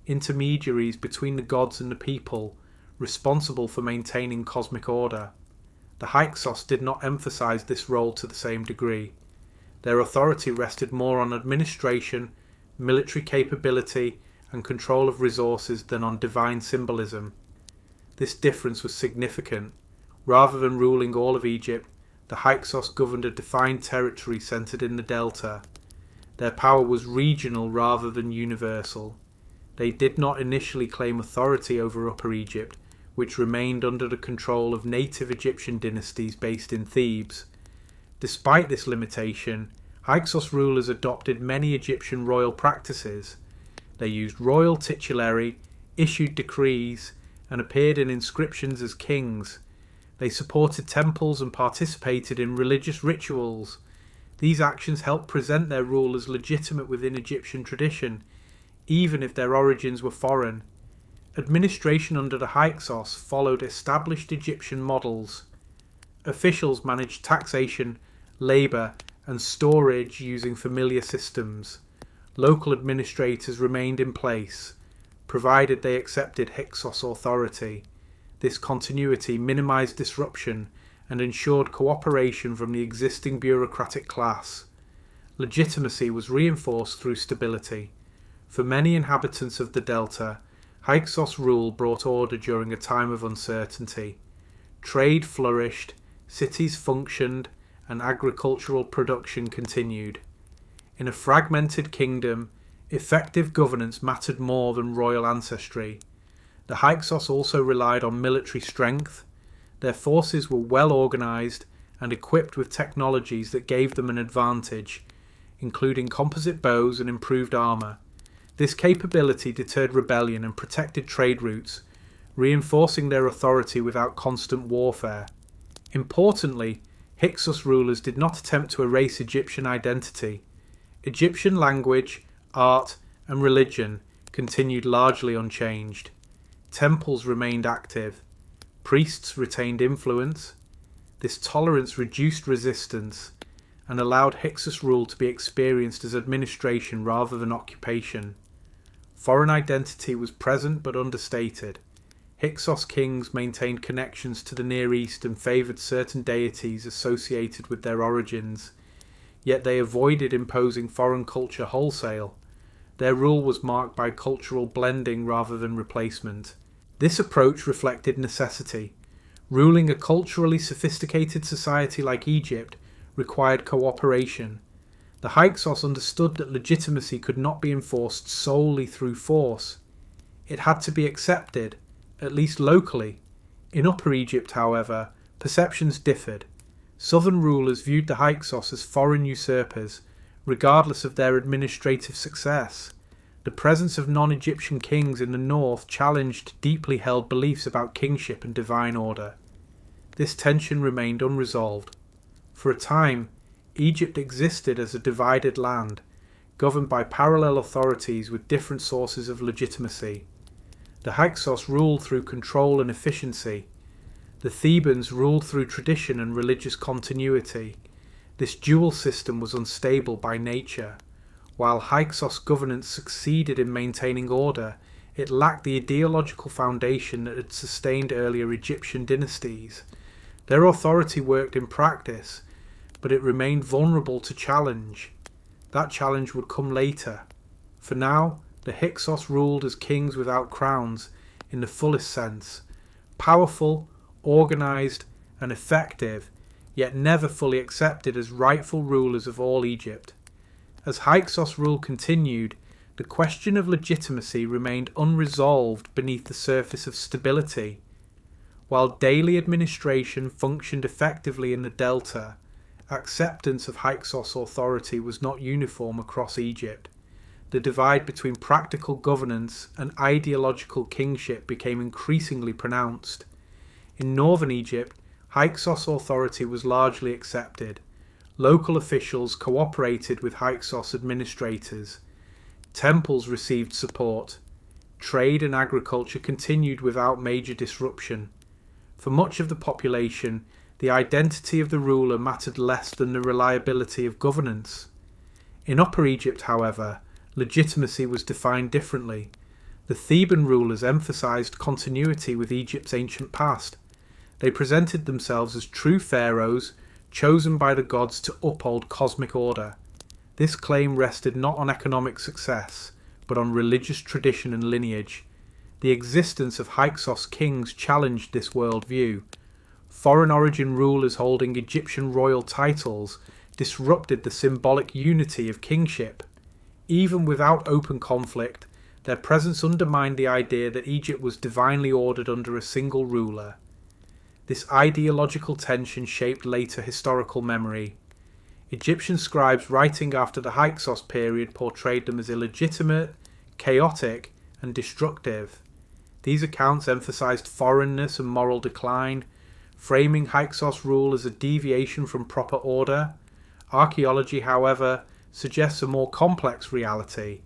intermediaries between the gods and the people, responsible for maintaining cosmic order. The Hyksos did not emphasize this role to the same degree. Their authority rested more on administration, military capability, and control of resources than on divine symbolism. This difference was significant. Rather than ruling all of Egypt, the Hyksos governed a defined territory centered in the Delta. Their power was regional rather than universal. They did not initially claim authority over Upper Egypt, which remained under the control of native Egyptian dynasties based in Thebes. Despite this limitation, Hyksos rulers adopted many Egyptian royal practices. They used royal titulary, issued decrees, and appeared in inscriptions as kings. They supported temples and participated in religious rituals. These actions helped present their rule as legitimate within Egyptian tradition, even if their origins were foreign. Administration under the Hyksos followed established Egyptian models. Officials managed taxation, labour, and storage using familiar systems. Local administrators remained in place, provided they accepted Hyksos authority. This continuity minimised disruption and ensured cooperation from the existing bureaucratic class. Legitimacy was reinforced through stability. For many inhabitants of the Delta, Hyksos rule brought order during a time of uncertainty. Trade flourished, cities functioned, and agricultural production continued. In a fragmented kingdom, effective governance mattered more than royal ancestry. The Hyksos also relied on military strength. Their forces were well organised and equipped with technologies that gave them an advantage, including composite bows and improved armour. This capability deterred rebellion and protected trade routes, reinforcing their authority without constant warfare. Importantly, Hyksos rulers did not attempt to erase Egyptian identity. Egyptian language, art, and religion continued largely unchanged. Temples remained active. Priests retained influence. This tolerance reduced resistance and allowed Hyksos rule to be experienced as administration rather than occupation. Foreign identity was present but understated. Hyksos kings maintained connections to the Near East and favoured certain deities associated with their origins, yet they avoided imposing foreign culture wholesale. Their rule was marked by cultural blending rather than replacement. This approach reflected necessity. Ruling a culturally sophisticated society like Egypt required cooperation. The Hyksos understood that legitimacy could not be enforced solely through force. It had to be accepted, at least locally. In Upper Egypt, however, perceptions differed. Southern rulers viewed the Hyksos as foreign usurpers, regardless of their administrative success. The presence of non-Egyptian kings in the north challenged deeply held beliefs about kingship and divine order. This tension remained unresolved. For a time, Egypt existed as a divided land, governed by parallel authorities with different sources of legitimacy. The Hyksos ruled through control and efficiency. The Thebans ruled through tradition and religious continuity. This dual system was unstable by nature. While Hyksos governance succeeded in maintaining order, it lacked the ideological foundation that had sustained earlier Egyptian dynasties. Their authority worked in practice, but it remained vulnerable to challenge. That challenge would come later. For now, the Hyksos ruled as kings without crowns, in the fullest sense, powerful, organised, and effective, yet never fully accepted as rightful rulers of all Egypt. As Hyksos rule continued, the question of legitimacy remained unresolved beneath the surface of stability. While daily administration functioned effectively in the Delta, acceptance of Hyksos authority was not uniform across Egypt. The divide between practical governance and ideological kingship became increasingly pronounced. In northern Egypt, Hyksos authority was largely accepted. Local officials cooperated with Hyksos administrators. Temples received support. Trade and agriculture continued without major disruption. For much of the population, the identity of the ruler mattered less than the reliability of governance. In Upper Egypt, however, legitimacy was defined differently. The Theban rulers emphasized continuity with Egypt's ancient past. They presented themselves as true pharaohs, chosen by the gods to uphold cosmic order. This claim rested not on economic success, but on religious tradition and lineage. The existence of Hyksos kings challenged this worldview. Foreign origin rulers holding Egyptian royal titles disrupted the symbolic unity of kingship. Even without open conflict, their presence undermined the idea that Egypt was divinely ordered under a single ruler. This ideological tension shaped later historical memory. Egyptian scribes writing after the Hyksos period portrayed them as illegitimate, chaotic, and destructive. These accounts emphasized foreignness and moral decline, framing Hyksos rule as a deviation from proper order. Archaeology, however, suggests a more complex reality.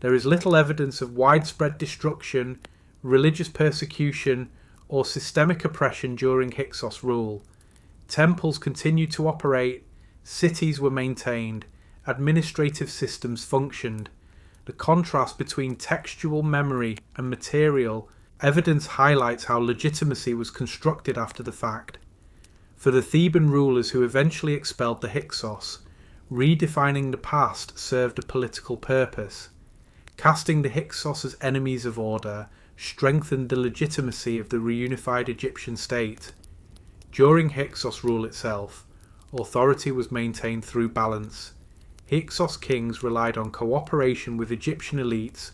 There is little evidence of widespread destruction, religious persecution, or systemic oppression during Hyksos rule. Temples continued to operate, cities were maintained, administrative systems functioned. The contrast between textual memory and material evidence highlights how legitimacy was constructed after the fact. For the Theban rulers who eventually expelled the Hyksos, redefining the past served a political purpose. Casting the Hyksos as enemies of order strengthened the legitimacy of the reunified Egyptian state. During Hyksos rule itself, authority was maintained through balance. Hyksos kings relied on cooperation with Egyptian elites,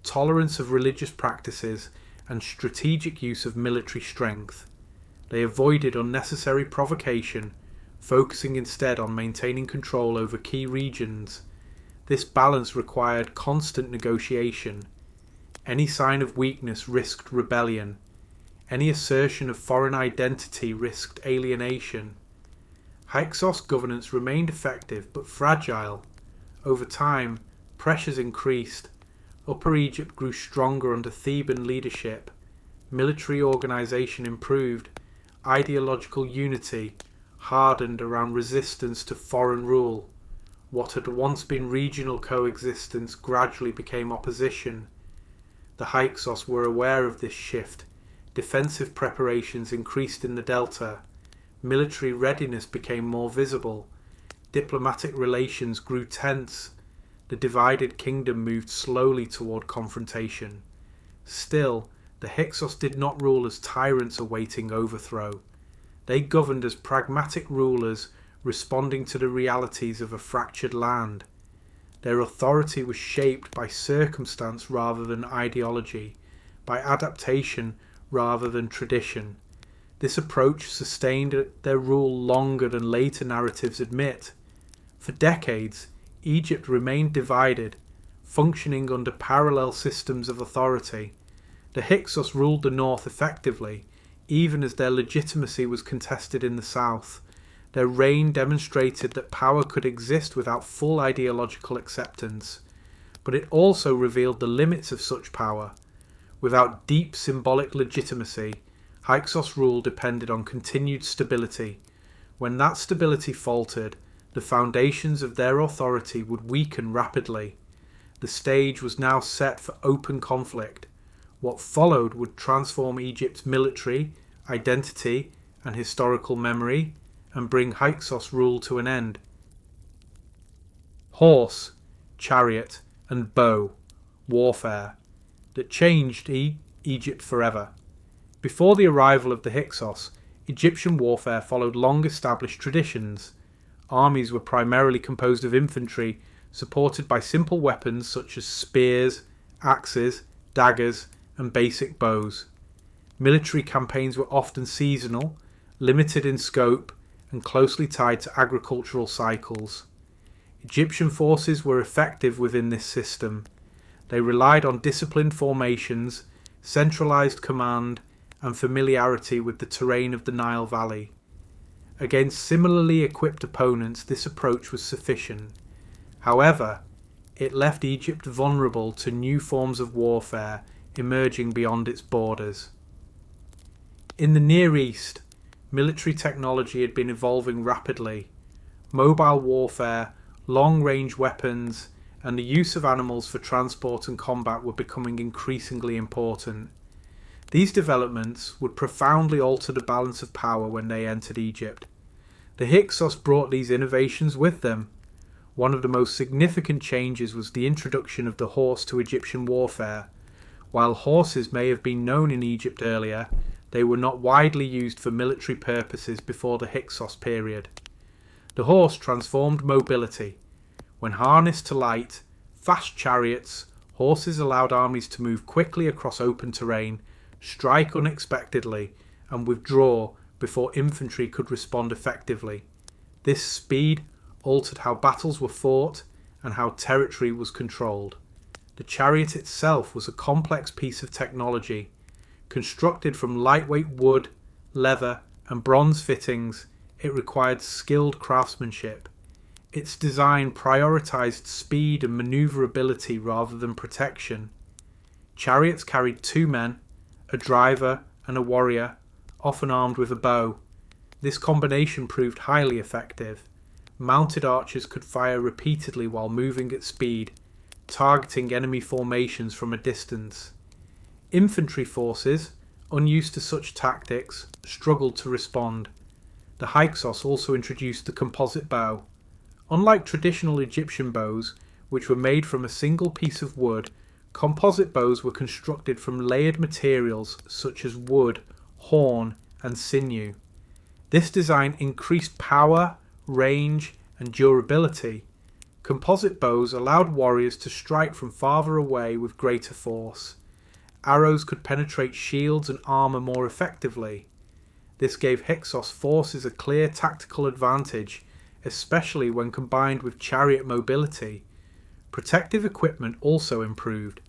tolerance of religious practices, and strategic use of military strength. They avoided unnecessary provocation, focusing instead on maintaining control over key regions. This balance required constant negotiation. Any sign of weakness risked rebellion. Any assertion of foreign identity risked alienation. Hyksos governance remained effective but fragile. Over time, pressures increased. Upper Egypt grew stronger under Theban leadership. Military organization improved. Ideological unity hardened around resistance to foreign rule. What had once been regional coexistence gradually became opposition. The Hyksos were aware of this shift. Defensive preparations increased in the Delta. Military readiness became more visible. Diplomatic relations grew tense. The divided kingdom moved slowly toward confrontation. Still, the Hyksos did not rule as tyrants awaiting overthrow. They governed as pragmatic rulers responding to the realities of a fractured land. Their authority was shaped by circumstance rather than ideology, by adaptation rather than tradition. This approach sustained their rule longer than later narratives admit. For decades, Egypt remained divided, functioning under parallel systems of authority. The Hyksos ruled the north effectively, even as their legitimacy was contested in the south. Their reign demonstrated that power could exist without full ideological acceptance, but it also revealed the limits of such power. Without deep symbolic legitimacy, Hyksos rule depended on continued stability. When that stability faltered, the foundations of their authority would weaken rapidly. The stage was now set for open conflict. What followed would transform Egypt's military, identity, and historical memory, and bring Hyksos rule to an end. Horse, chariot, and bow, warfare, that changed Egypt forever. Before the arrival of the Hyksos, Egyptian warfare followed long-established traditions. Armies were primarily composed of infantry, supported by simple weapons such as spears, axes, daggers, and basic bows. Military campaigns were often seasonal, limited in scope, and closely tied to agricultural cycles. Egyptian forces were effective within this system. They relied on disciplined formations, centralized command, and familiarity with the terrain of the Nile Valley. Against similarly equipped opponents, this approach was sufficient. However, it left Egypt vulnerable to new forms of warfare emerging beyond its borders. In the Near East, military technology had been evolving rapidly. Mobile warfare, long-range weapons, and the use of animals for transport and combat were becoming increasingly important. These developments would profoundly alter the balance of power when they entered Egypt. The Hyksos brought these innovations with them. One of the most significant changes was the introduction of the horse to Egyptian warfare. While horses may have been known in Egypt earlier, they were not widely used for military purposes before the Hyksos period. The horse transformed mobility. When harnessed to light, fast chariots, horses allowed armies to move quickly across open terrain, strike unexpectedly, and withdraw before infantry could respond effectively. This speed altered how battles were fought and how territory was controlled. The chariot itself was a complex piece of technology. Constructed from lightweight wood, leather, and bronze fittings, it required skilled craftsmanship. Its design prioritized speed and maneuverability rather than protection. Chariots carried 2 men, a driver and a warrior, often armed with a bow. This combination proved highly effective. Mounted archers could fire repeatedly while moving at speed, targeting enemy formations from a distance. Infantry forces, unused to such tactics, struggled to respond. The Hyksos also introduced the composite bow. Unlike traditional Egyptian bows, which were made from a single piece of wood, composite bows were constructed from layered materials such as wood, horn, and sinew. This design increased power, range, and durability. Composite bows allowed warriors to strike from farther away with greater force. Arrows could penetrate shields and armour more effectively. This gave Hyksos forces a clear tactical advantage, especially when combined with chariot mobility. Protective equipment also improved.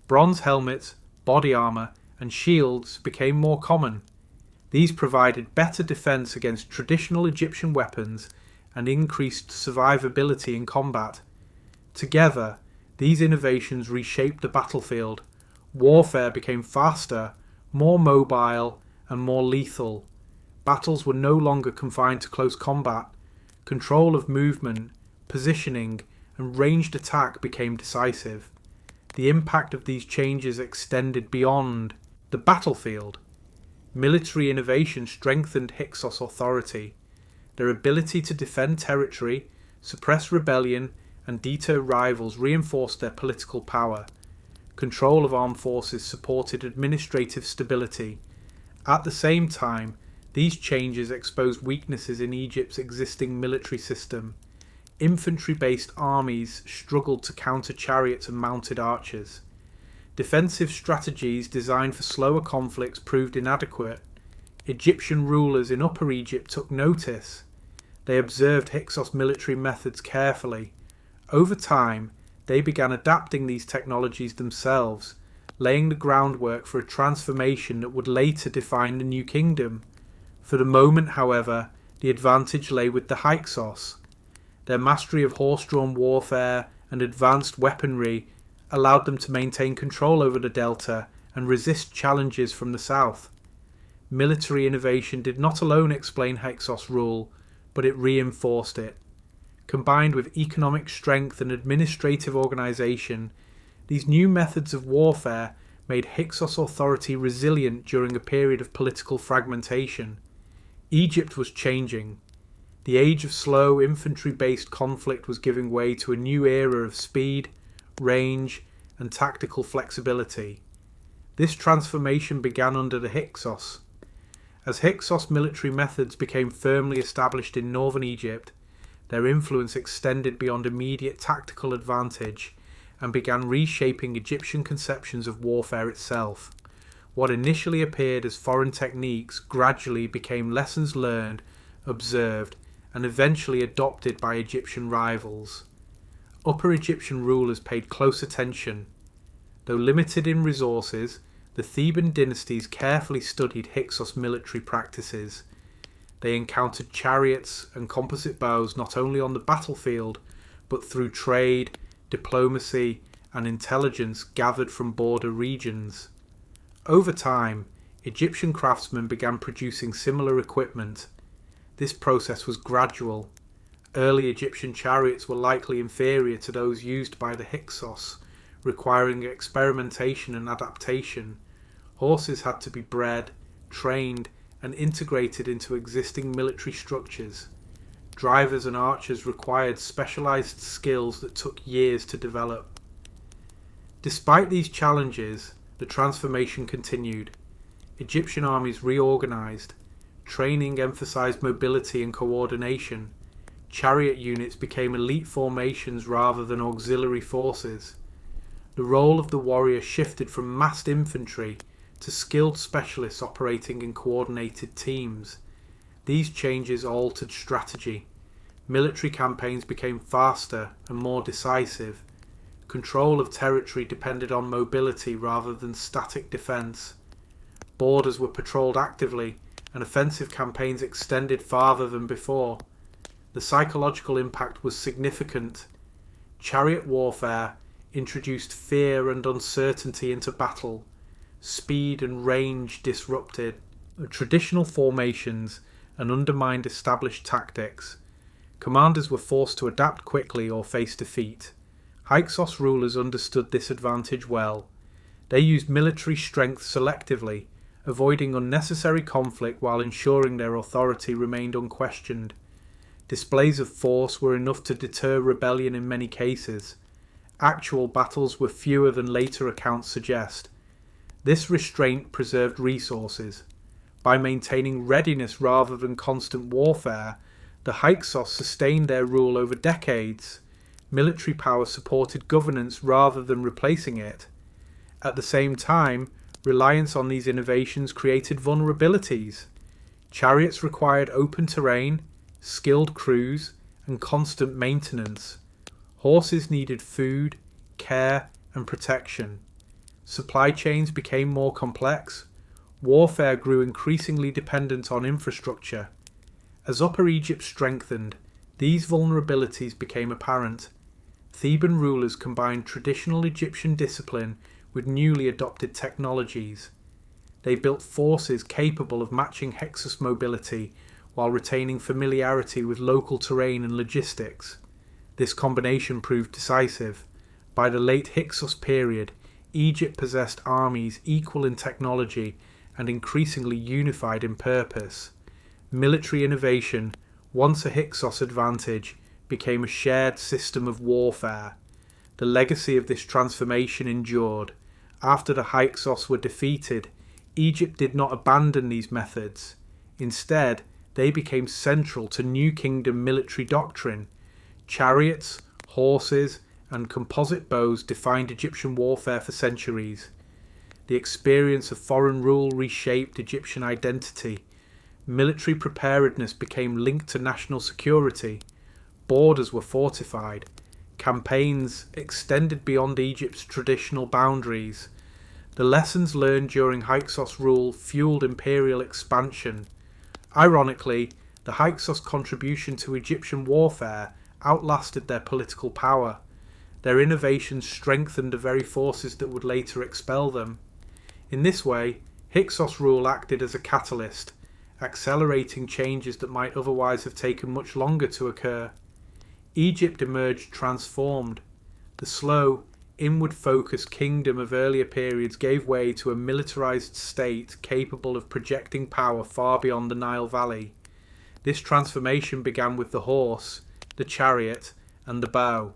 Bronze helmets, body armour, and shields became more common. These provided better defence against traditional Egyptian weapons and increased survivability in combat. Together, these innovations reshaped the battlefield. Warfare became faster, more mobile, and more lethal. Battles were no longer confined to close combat. Control of movement, positioning, and ranged attack became decisive. The impact of these changes extended beyond the battlefield. Military innovation strengthened Hyksos authority. Their ability to defend territory, suppress rebellion, and deter rivals reinforced their political power. Control of armed forces supported administrative stability. At the same time, these changes exposed weaknesses in Egypt's existing military system. Infantry-based armies struggled to counter chariots and mounted archers. Defensive strategies designed for slower conflicts proved inadequate. Egyptian rulers in Upper Egypt took notice. They observed Hyksos military methods carefully. Over time, they began adapting these technologies themselves, laying the groundwork for a transformation that would later define the new kingdom. For the moment, however, the advantage lay with the Hyksos. Their mastery of horse-drawn warfare and advanced weaponry allowed them to maintain control over the Delta and resist challenges from the south. Military innovation did not alone explain Hyksos rule, but it reinforced it. Combined with economic strength and administrative organisation, these new methods of warfare made Hyksos authority resilient during a period of political fragmentation. Egypt was changing. The age of slow, infantry-based conflict was giving way to a new era of speed, range, and tactical flexibility. This transformation began under the Hyksos. As Hyksos military methods became firmly established in northern Egypt, their influence extended beyond immediate tactical advantage and began reshaping Egyptian conceptions of warfare itself. What initially appeared as foreign techniques gradually became lessons learned, observed, and eventually adopted by Egyptian rivals. Upper Egyptian rulers paid close attention. Though limited in resources, the Theban dynasties carefully studied Hyksos military practices. They encountered chariots and composite bows not only on the battlefield, but through trade, diplomacy, and intelligence gathered from border regions. Over time, Egyptian craftsmen began producing similar equipment. This process was gradual. Early Egyptian chariots were likely inferior to those used by the Hyksos, requiring experimentation and adaptation. Horses had to be bred, trained, and integrated into existing military structures. Drivers and archers required specialized skills that took years to develop. Despite these challenges, the transformation continued. Egyptian armies reorganized. Training emphasized mobility and coordination. Chariot units became elite formations rather than auxiliary forces. The role of the warrior shifted from massed infantry to skilled specialists operating in coordinated teams. These changes altered strategy. Military campaigns became faster and more decisive. Control of territory depended on mobility rather than static defense. Borders were patrolled actively, and offensive campaigns extended farther than before. The psychological impact was significant. Chariot warfare introduced fear and uncertainty into battle. Speed and range disrupted traditional formations and undermined established tactics. Commanders were forced to adapt quickly or face defeat. Hyksos rulers understood this advantage well. They used military strength selectively, avoiding unnecessary conflict while ensuring their authority remained unquestioned. Displays of force were enough to deter rebellion in many cases. Actual battles were fewer than later accounts suggest. This restraint preserved resources. By maintaining readiness rather than constant warfare, the Hyksos sustained their rule over decades. Military power supported governance rather than replacing it. At the same time, reliance on these innovations created vulnerabilities. Chariots required open terrain, skilled crews, and constant maintenance. Horses needed food, care, and protection. Supply chains became more complex. Warfare grew increasingly dependent on infrastructure. As Upper Egypt strengthened, these vulnerabilities became apparent. Theban rulers combined traditional Egyptian discipline with newly adopted technologies. They built forces capable of matching Hyksos mobility while retaining familiarity with local terrain and logistics. This combination proved decisive. By the late Hyksos period, Egypt possessed armies equal in technology and increasingly unified in purpose. Military innovation, once a Hyksos advantage, became a shared system of warfare. The legacy of this transformation endured. After the Hyksos were defeated, Egypt did not abandon these methods. Instead, they became central to New Kingdom military doctrine. Chariots, horses, and composite bows defined Egyptian warfare for centuries. The experience of foreign rule reshaped Egyptian identity. Military preparedness became linked to national security. Borders were fortified. Campaigns extended beyond Egypt's traditional boundaries. The lessons learned during Hyksos rule fueled imperial expansion. Ironically, the Hyksos' contribution to Egyptian warfare outlasted their political power. Their innovations strengthened the very forces that would later expel them. In this way, Hyksos rule acted as a catalyst, accelerating changes that might otherwise have taken much longer to occur. Egypt emerged transformed. The slow, inward-focused kingdom of earlier periods gave way to a militarized state capable of projecting power far beyond the Nile Valley. This transformation began with the horse, the chariot, and the bow.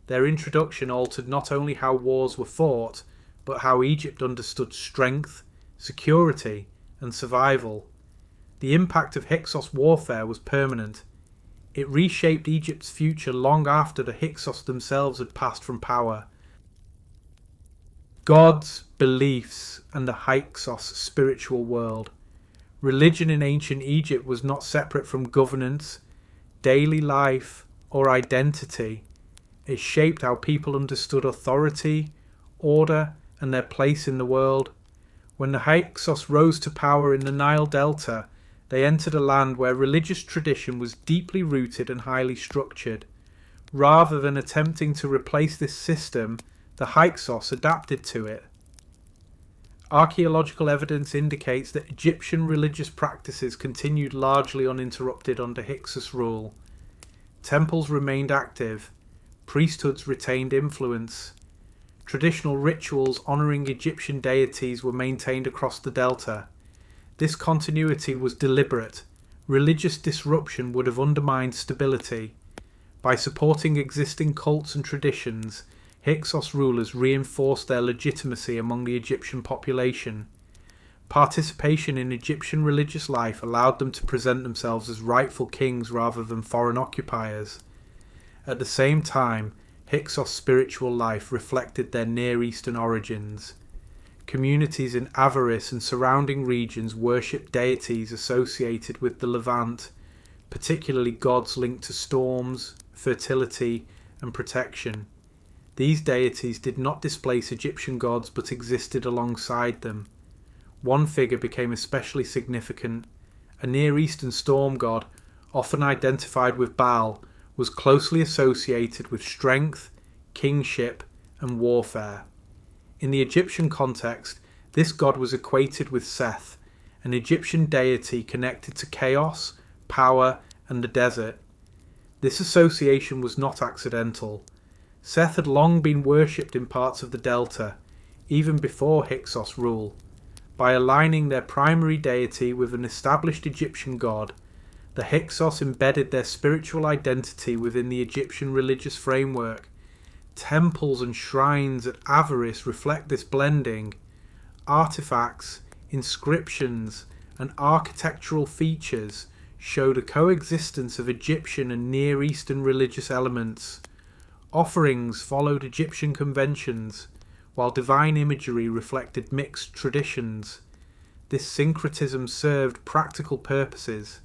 Their introduction altered not only how wars were fought, but how Egypt understood strength, security, and survival. The impact of Hyksos warfare was permanent. It reshaped Egypt's future long after the Hyksos themselves had passed from power. Gods, beliefs, and the Hyksos spiritual world. Religion in ancient Egypt was not separate from governance, daily life, or identity. It shaped how people understood authority, order, and their place in the world. When the Hyksos rose to power in the Nile Delta, they entered a land where religious tradition was deeply rooted and highly structured. Rather than attempting to replace this system, the Hyksos adapted to it. Archaeological evidence indicates that Egyptian religious practices continued largely uninterrupted under Hyksos rule. Temples remained active, priesthoods retained influence. Traditional rituals honouring Egyptian deities were maintained across the Delta. This continuity was deliberate. Religious disruption would have undermined stability. By supporting existing cults and traditions, Hyksos rulers reinforced their legitimacy among the Egyptian population. Participation in Egyptian religious life allowed them to present themselves as rightful kings rather than foreign occupiers. At the same time, Hyksos spiritual life reflected their Near Eastern origins. Communities in Avaris and surrounding regions worshipped deities associated with the Levant, particularly gods linked to storms, fertility, and protection. These deities did not displace Egyptian gods but existed alongside them. One figure became especially significant. A Near Eastern storm god, often identified with Baal, was closely associated with strength, kingship, and warfare. In the Egyptian context, this god was equated with Seth, an Egyptian deity connected to chaos, power, and the desert. This association was not accidental. Seth had long been worshipped in parts of the Delta, even before Hyksos rule. By aligning their primary deity with an established Egyptian god, the Hyksos embedded their spiritual identity within the Egyptian religious framework. Temples and shrines at Avaris reflect this blending. Artifacts, inscriptions, and architectural features show the coexistence of Egyptian and Near Eastern religious elements. Offerings followed Egyptian conventions, while divine imagery reflected mixed traditions. This syncretism served practical purposes.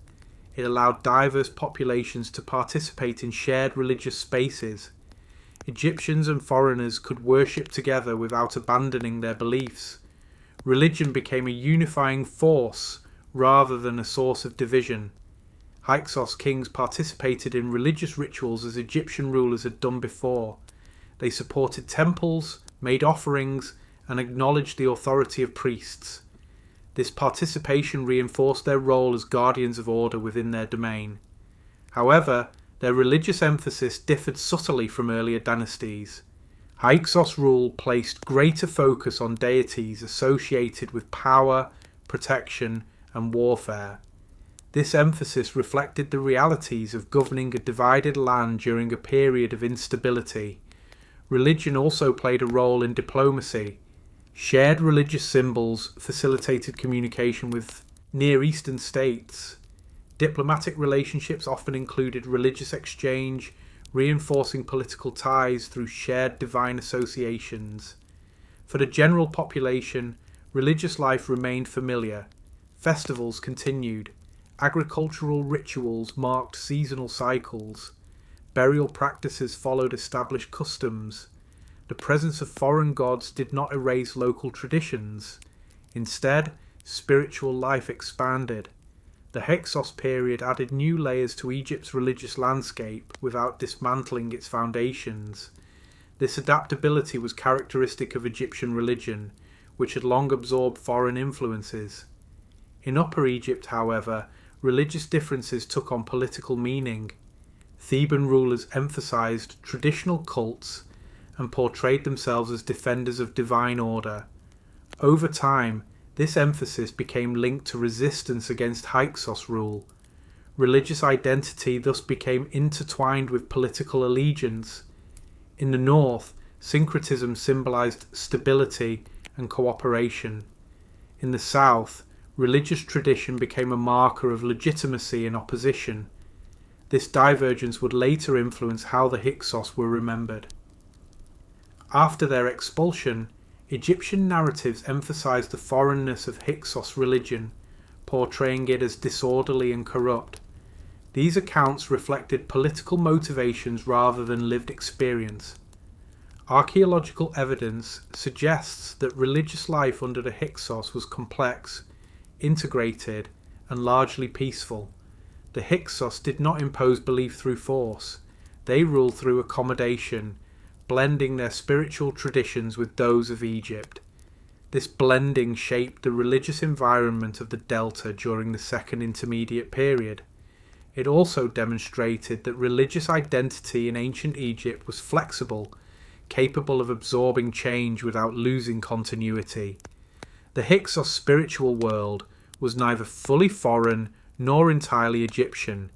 It allowed diverse populations to participate in shared religious spaces. Egyptians and foreigners could worship together without abandoning their beliefs. Religion became a unifying force rather than a source of division. Hyksos kings participated in religious rituals as Egyptian rulers had done before. They supported temples, made offerings, and acknowledged the authority of priests. This participation reinforced their role as guardians of order within their domain. However, their religious emphasis differed subtly from earlier dynasties. Hyksos rule placed greater focus on deities associated with power, protection, and warfare. This emphasis reflected the realities of governing a divided land during a period of instability. Religion also played a role in diplomacy. Shared religious symbols facilitated communication with Near Eastern states. Diplomatic relationships often included religious exchange, reinforcing political ties through shared divine associations. For the general population, religious life remained familiar. Festivals continued. Agricultural rituals marked seasonal cycles. Burial practices followed established customs. The presence of foreign gods did not erase local traditions. Instead, spiritual life expanded. The Hyksos period added new layers to Egypt's religious landscape without dismantling its foundations. This adaptability was characteristic of Egyptian religion, which had long absorbed foreign influences. In Upper Egypt, however, religious differences took on political meaning. Theban rulers emphasized traditional cults and portrayed themselves as defenders of divine order. Over time, this emphasis became linked to resistance against Hyksos rule. Religious identity thus became intertwined with political allegiance. In the north, syncretism symbolized stability and cooperation. In the south, religious tradition became a marker of legitimacy and opposition. This divergence would later influence how the Hyksos were remembered. After their expulsion, Egyptian narratives emphasized the foreignness of Hyksos religion, portraying it as disorderly and corrupt. These accounts reflected political motivations rather than lived experience. Archaeological evidence suggests that religious life under the Hyksos was complex, integrated, and largely peaceful. The Hyksos did not impose belief through force. They ruled through accommodation, blending their spiritual traditions with those of Egypt. This blending shaped the religious environment of the Delta during the Second Intermediate Period. It also demonstrated that religious identity in ancient Egypt was flexible, capable of absorbing change without losing continuity. The Hyksos spiritual world was neither fully foreign nor entirely Egyptian.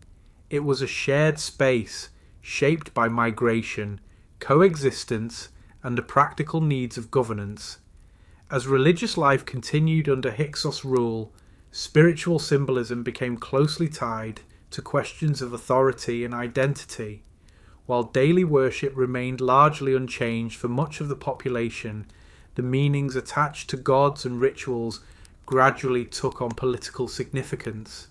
It was a shared space, shaped by migration, coexistence, and the practical needs of governance. As religious life continued under Hyksos rule, spiritual symbolism became closely tied to questions of authority and identity. While daily worship remained largely unchanged for much of the population, the meanings attached to gods and rituals gradually took on political significance.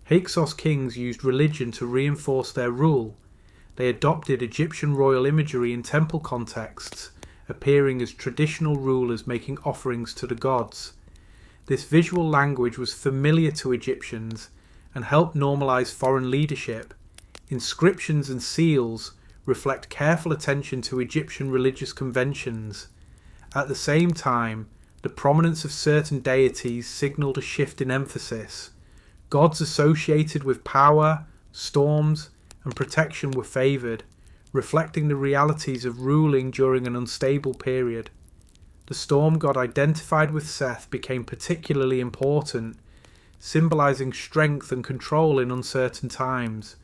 Hyksos kings used religion to reinforce their rule. They adopted Egyptian royal imagery in temple contexts, appearing as traditional rulers making offerings to the gods. This visual language was familiar to Egyptians and helped normalize foreign leadership. Inscriptions and seals reflect careful attention to Egyptian religious conventions. At the same time, the prominence of certain deities signaled a shift in emphasis. Gods associated with power, storms, and protection were favored, reflecting the realities of ruling during an unstable period. The storm god identified with Seth became particularly important, symbolizing strength and control in uncertain times.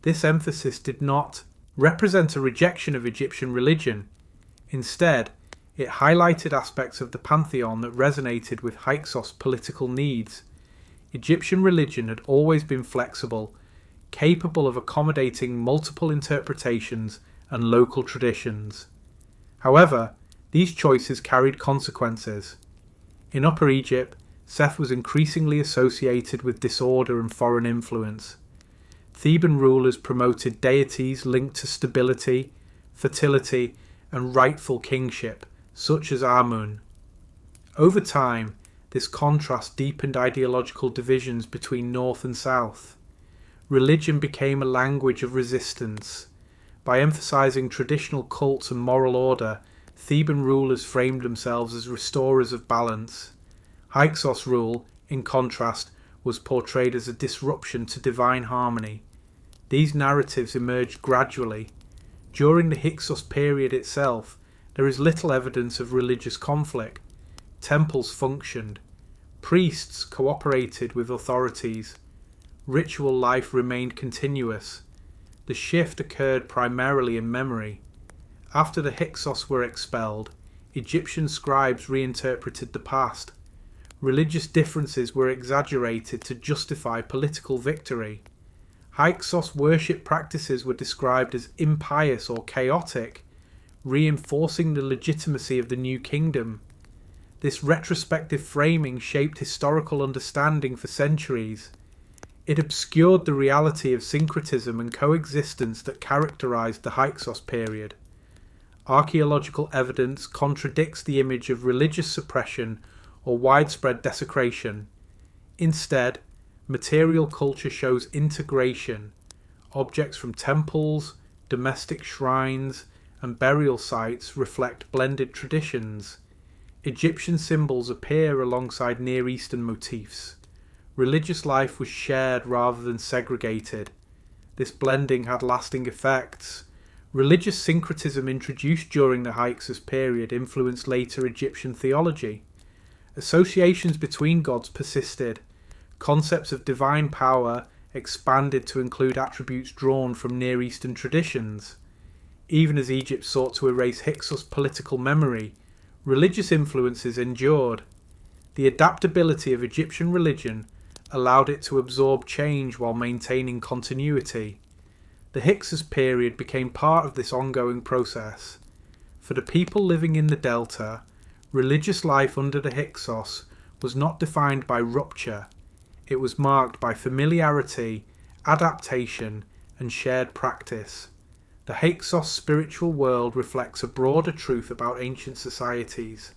This emphasis did not represent a rejection of Egyptian religion. Instead, it highlighted aspects of the pantheon that resonated with Hyksos' political needs. Egyptian religion had always been flexible, capable of accommodating multiple interpretations and local traditions. However, these choices carried consequences. In Upper Egypt, Seth was increasingly associated with disorder and foreign influence. Theban rulers promoted deities linked to stability, fertility, and rightful kingship, such as Amun. Over time, this contrast deepened ideological divisions between North and South. Religion became a language of resistance. By emphasizing traditional cults and moral order, Theban rulers framed themselves as restorers of balance. Hyksos rule, in contrast, was portrayed as a disruption to divine harmony. These narratives emerged gradually. During the Hyksos period itself, there is little evidence of religious conflict. Temples functioned. Priests cooperated with authorities. Ritual life remained continuous. The shift occurred primarily in memory. After the Hyksos were expelled, Egyptian scribes reinterpreted the past. Religious differences were exaggerated to justify political victory. Hyksos worship practices were described as impious or chaotic, reinforcing the legitimacy of the new kingdom. This retrospective framing shaped historical understanding for centuries. It obscured the reality of syncretism and coexistence that characterized the Hyksos period. Archaeological evidence contradicts the image of religious suppression or widespread desecration. Instead, material culture shows integration. Objects from temples, domestic shrines, and burial sites reflect blended traditions. Egyptian symbols appear alongside Near Eastern motifs. Religious life was shared rather than segregated. This blending had lasting effects. Religious syncretism introduced during the Hyksos period influenced later Egyptian theology. Associations between gods persisted. Concepts of divine power expanded to include attributes drawn from Near Eastern traditions. Even as Egypt sought to erase Hyksos' political memory, religious influences endured. The adaptability of Egyptian religion allowed it to absorb change while maintaining continuity. The Hyksos period became part of this ongoing process. For the people living in the Delta, religious life under the Hyksos was not defined by rupture. It was marked by familiarity, adaptation, and shared practice. The Hyksos spiritual world reflects a broader truth about ancient societies.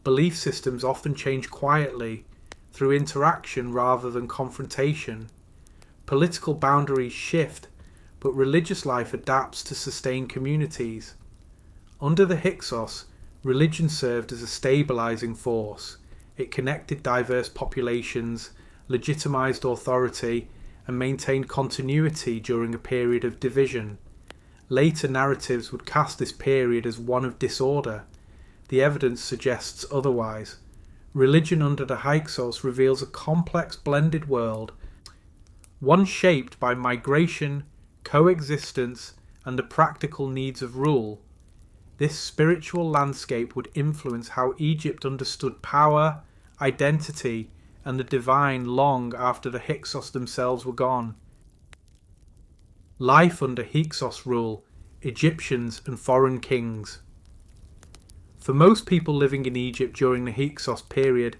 Belief systems often change quietly, through interaction rather than confrontation. Political boundaries shift, but religious life adapts to sustain communities. Under the Hyksos, Religion served as a stabilizing force. It connected diverse populations, legitimized authority, and maintained continuity during a period of division. Later narratives would cast this period as one of disorder. The evidence suggests otherwise. Religion under the Hyksos reveals a complex blended world, one shaped by migration, coexistence, and the practical needs of rule. This spiritual landscape would influence how Egypt understood power, identity, and the divine long after the Hyksos themselves were gone. Life under Hyksos rule, Egyptians and foreign kings. For most people living in Egypt during the Hyksos period,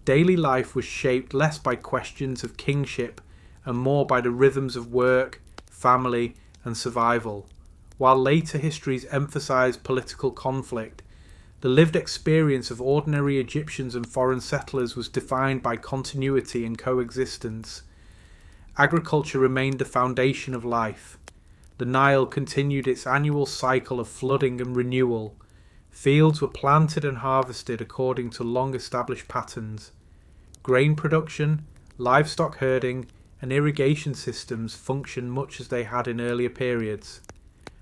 daily life was shaped less by questions of kingship and more by the rhythms of work, family, and survival. While later histories emphasize political conflict, the lived experience of ordinary Egyptians and foreign settlers was defined by continuity and coexistence. Agriculture remained the foundation of life. The Nile continued its annual cycle of flooding and renewal. Fields were planted and harvested according to long-established patterns. Grain production, livestock herding, and irrigation systems functioned much as they had in earlier periods.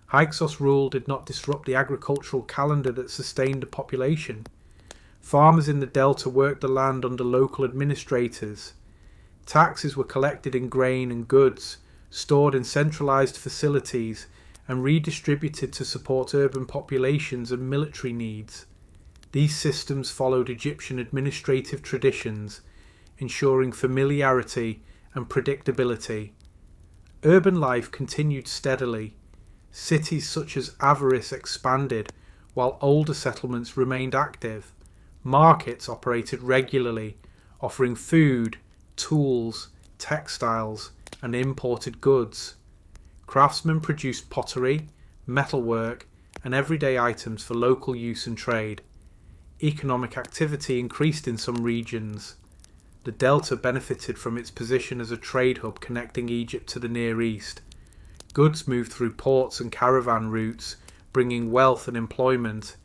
Hyksos rule did not disrupt the agricultural calendar that sustained the population. Farmers in the Delta worked the land under local administrators. Taxes were collected in grain and goods, stored in centralized facilities, and redistributed to support urban populations and military needs. These systems followed Egyptian administrative traditions, ensuring familiarity and predictability. Urban life continued steadily. Cities such as Avaris expanded, while older settlements remained active. Markets operated regularly, offering food, tools, textiles, and imported goods. Craftsmen produced pottery, metalwork, and everyday items for local use and trade. Economic activity increased in some regions. The Delta benefited from its position as a trade hub connecting Egypt to the Near East. Goods moved through ports and caravan routes, bringing wealth and employment.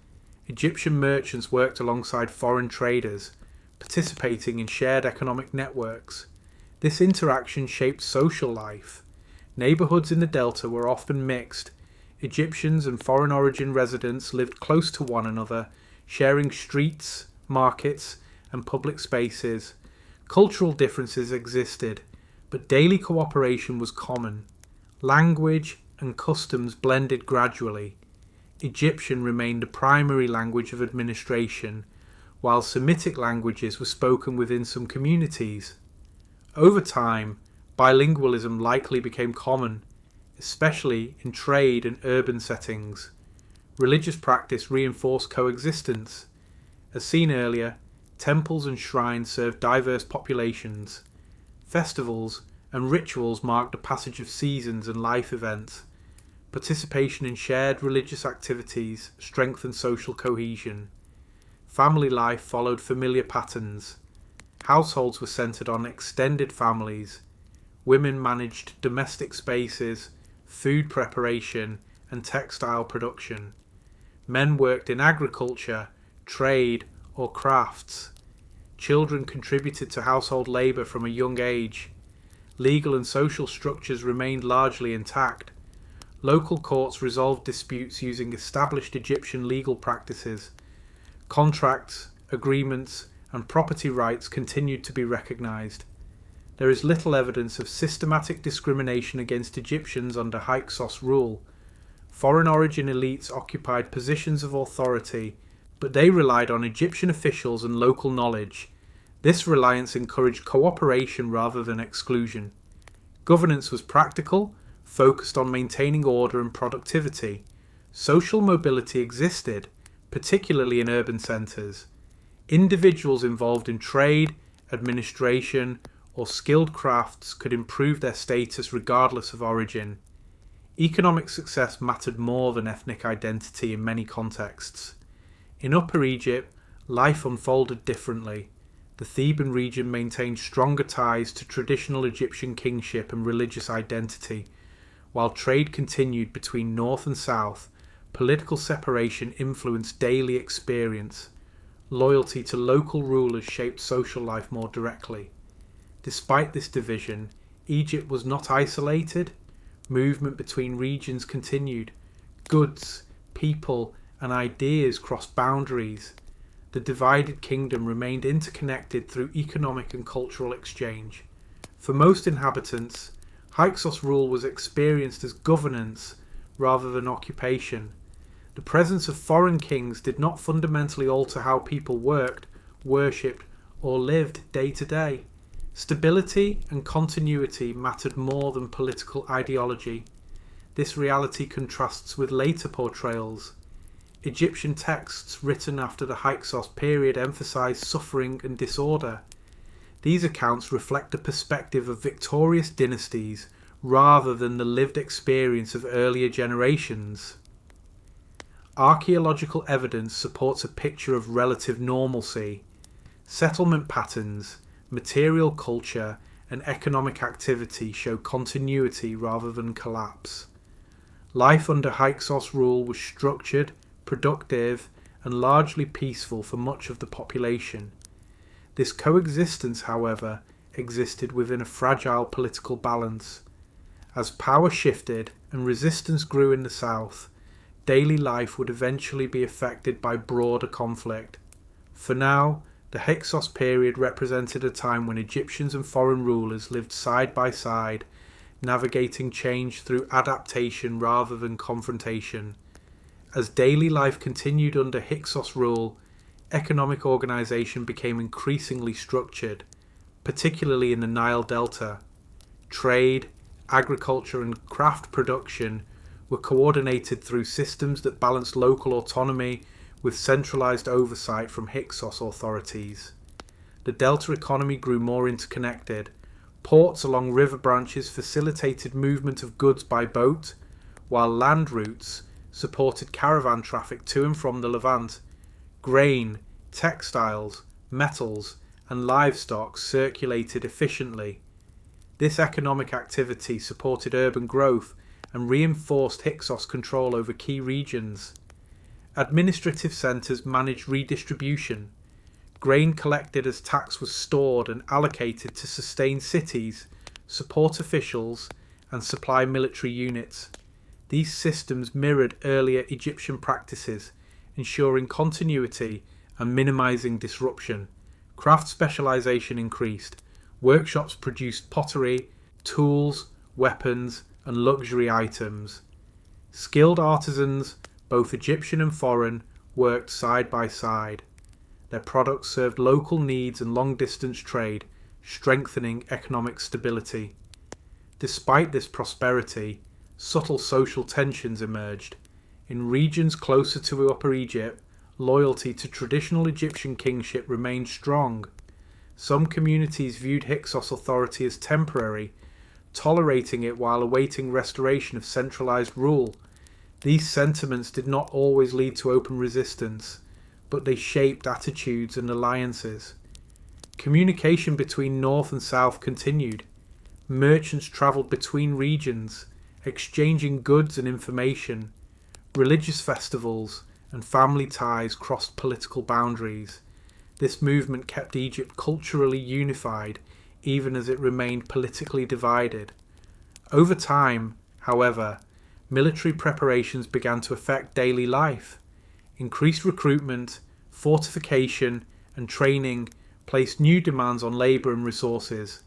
Egyptian merchants worked alongside foreign traders, participating in shared economic networks. This interaction shaped social life. Neighborhoods in the Delta were often mixed. Egyptians and foreign origin residents lived close to one another, sharing streets, markets, and public spaces. Cultural differences existed, but daily cooperation was common. Language and customs blended gradually. Egyptian remained the primary language of administration, while Semitic languages were spoken within some communities. Over time, bilingualism likely became common, especially in trade and urban settings. Religious practice reinforced coexistence. As seen earlier, temples and shrines served diverse populations. Festivals and rituals marked the passage of seasons and life events. Participation in shared religious activities strengthened social cohesion. Family life followed familiar patterns. Households were centered on extended families. Women managed domestic spaces, food preparation, and textile production. Men worked in agriculture, trade, or crafts. Children contributed to household labor from a young age. Legal and social structures remained largely intact. Local courts resolved disputes using established Egyptian legal practices. Contracts, agreements, and property rights continued to be recognized. There is little evidence of systematic discrimination against Egyptians under Hyksos rule. Foreign origin elites occupied positions of authority, but they relied on Egyptian officials and local knowledge. This reliance encouraged cooperation rather than exclusion. Governance was practical, focused on maintaining order and productivity. Social mobility existed, particularly in urban centres. Individuals involved in trade, administration, or skilled crafts could improve their status regardless of origin. Economic success mattered more than ethnic identity in many contexts. In Upper Egypt, life unfolded differently. The Theban region maintained stronger ties to traditional Egyptian kingship and religious identity, while trade continued between north and south, political separation influenced daily experience. Loyalty to local rulers shaped social life more directly. Despite this division, Egypt was not isolated. Movement between regions continued. Goods, people, and ideas crossed boundaries. The divided kingdom remained interconnected through economic and cultural exchange. For most inhabitants, Hyksos rule was experienced as governance rather than occupation. The presence of foreign kings did not fundamentally alter how people worked, worshipped, or lived day to day. Stability and continuity mattered more than political ideology. This reality contrasts with later portrayals. Egyptian texts written after the Hyksos period emphasized suffering and disorder. These accounts reflect the perspective of victorious dynasties rather than the lived experience of earlier generations. Archaeological evidence supports a picture of relative normalcy. Settlement patterns, material culture, and economic activity show continuity rather than collapse. Life under Hyksos rule was structured, productive, and largely peaceful for much of the population. This coexistence, however, existed within a fragile political balance. As power shifted and resistance grew in the south, daily life would eventually be affected by broader conflict. For now, the Hyksos period represented a time when Egyptians and foreign rulers lived side by side, navigating change through adaptation rather than confrontation. As daily life continued under Hyksos rule, economic organization became increasingly structured, particularly in the Nile Delta. Trade, agriculture, and craft production were coordinated through systems that balanced local autonomy with centralized oversight from Hyksos authorities. The Delta economy grew more interconnected. Ports along river branches facilitated movement of goods by boat, while land routes supported caravan traffic to and from the Levant. Grain, textiles, metals, and livestock circulated efficiently. This economic activity supported urban growth and reinforced Hyksos control over key regions. Administrative centres managed redistribution. Grain collected as tax was stored and allocated to sustain cities, support officials, and supply military units. These systems mirrored earlier Egyptian practices, ensuring continuity and minimising disruption. Craft specialisation increased. Workshops produced pottery, tools, weapons, and luxury items. Skilled artisans, both Egyptian and foreign, worked side by side. Their products served local needs and long-distance trade, strengthening economic stability. Despite this prosperity, subtle social tensions emerged. In regions closer to Upper Egypt, loyalty to traditional Egyptian kingship remained strong. Some communities viewed Hyksos authority as temporary, tolerating it while awaiting restoration of centralized rule. These sentiments did not always lead to open resistance, but they shaped attitudes and alliances. Communication between north and south continued. Merchants travelled between regions, exchanging goods and information. Religious festivals and family ties crossed political boundaries. This movement kept Egypt culturally unified, even as it remained politically divided. Over time, however, military preparations began to affect daily life. Increased recruitment, fortification, and training placed new demands on labour and resources.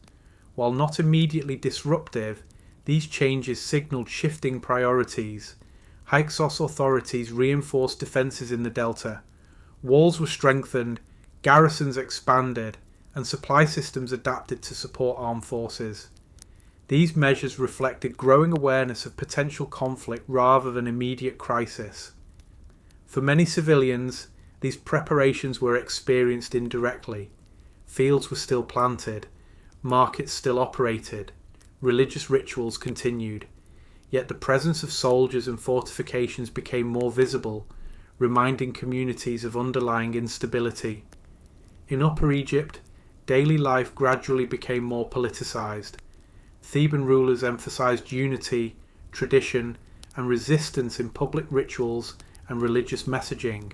While not immediately disruptive, these changes signalled shifting priorities. Hyksos authorities reinforced defences in the delta. Walls were strengthened, garrisons expanded, and supply systems adapted to support armed forces. These measures reflected growing awareness of potential conflict rather than immediate crisis. For many civilians, these preparations were experienced indirectly. Fields were still planted, markets still operated, religious rituals continued, yet the presence of soldiers and fortifications became more visible, reminding communities of underlying instability. In Upper Egypt, daily life gradually became more politicized. Theban rulers emphasized unity, tradition, and resistance in public rituals and religious messaging.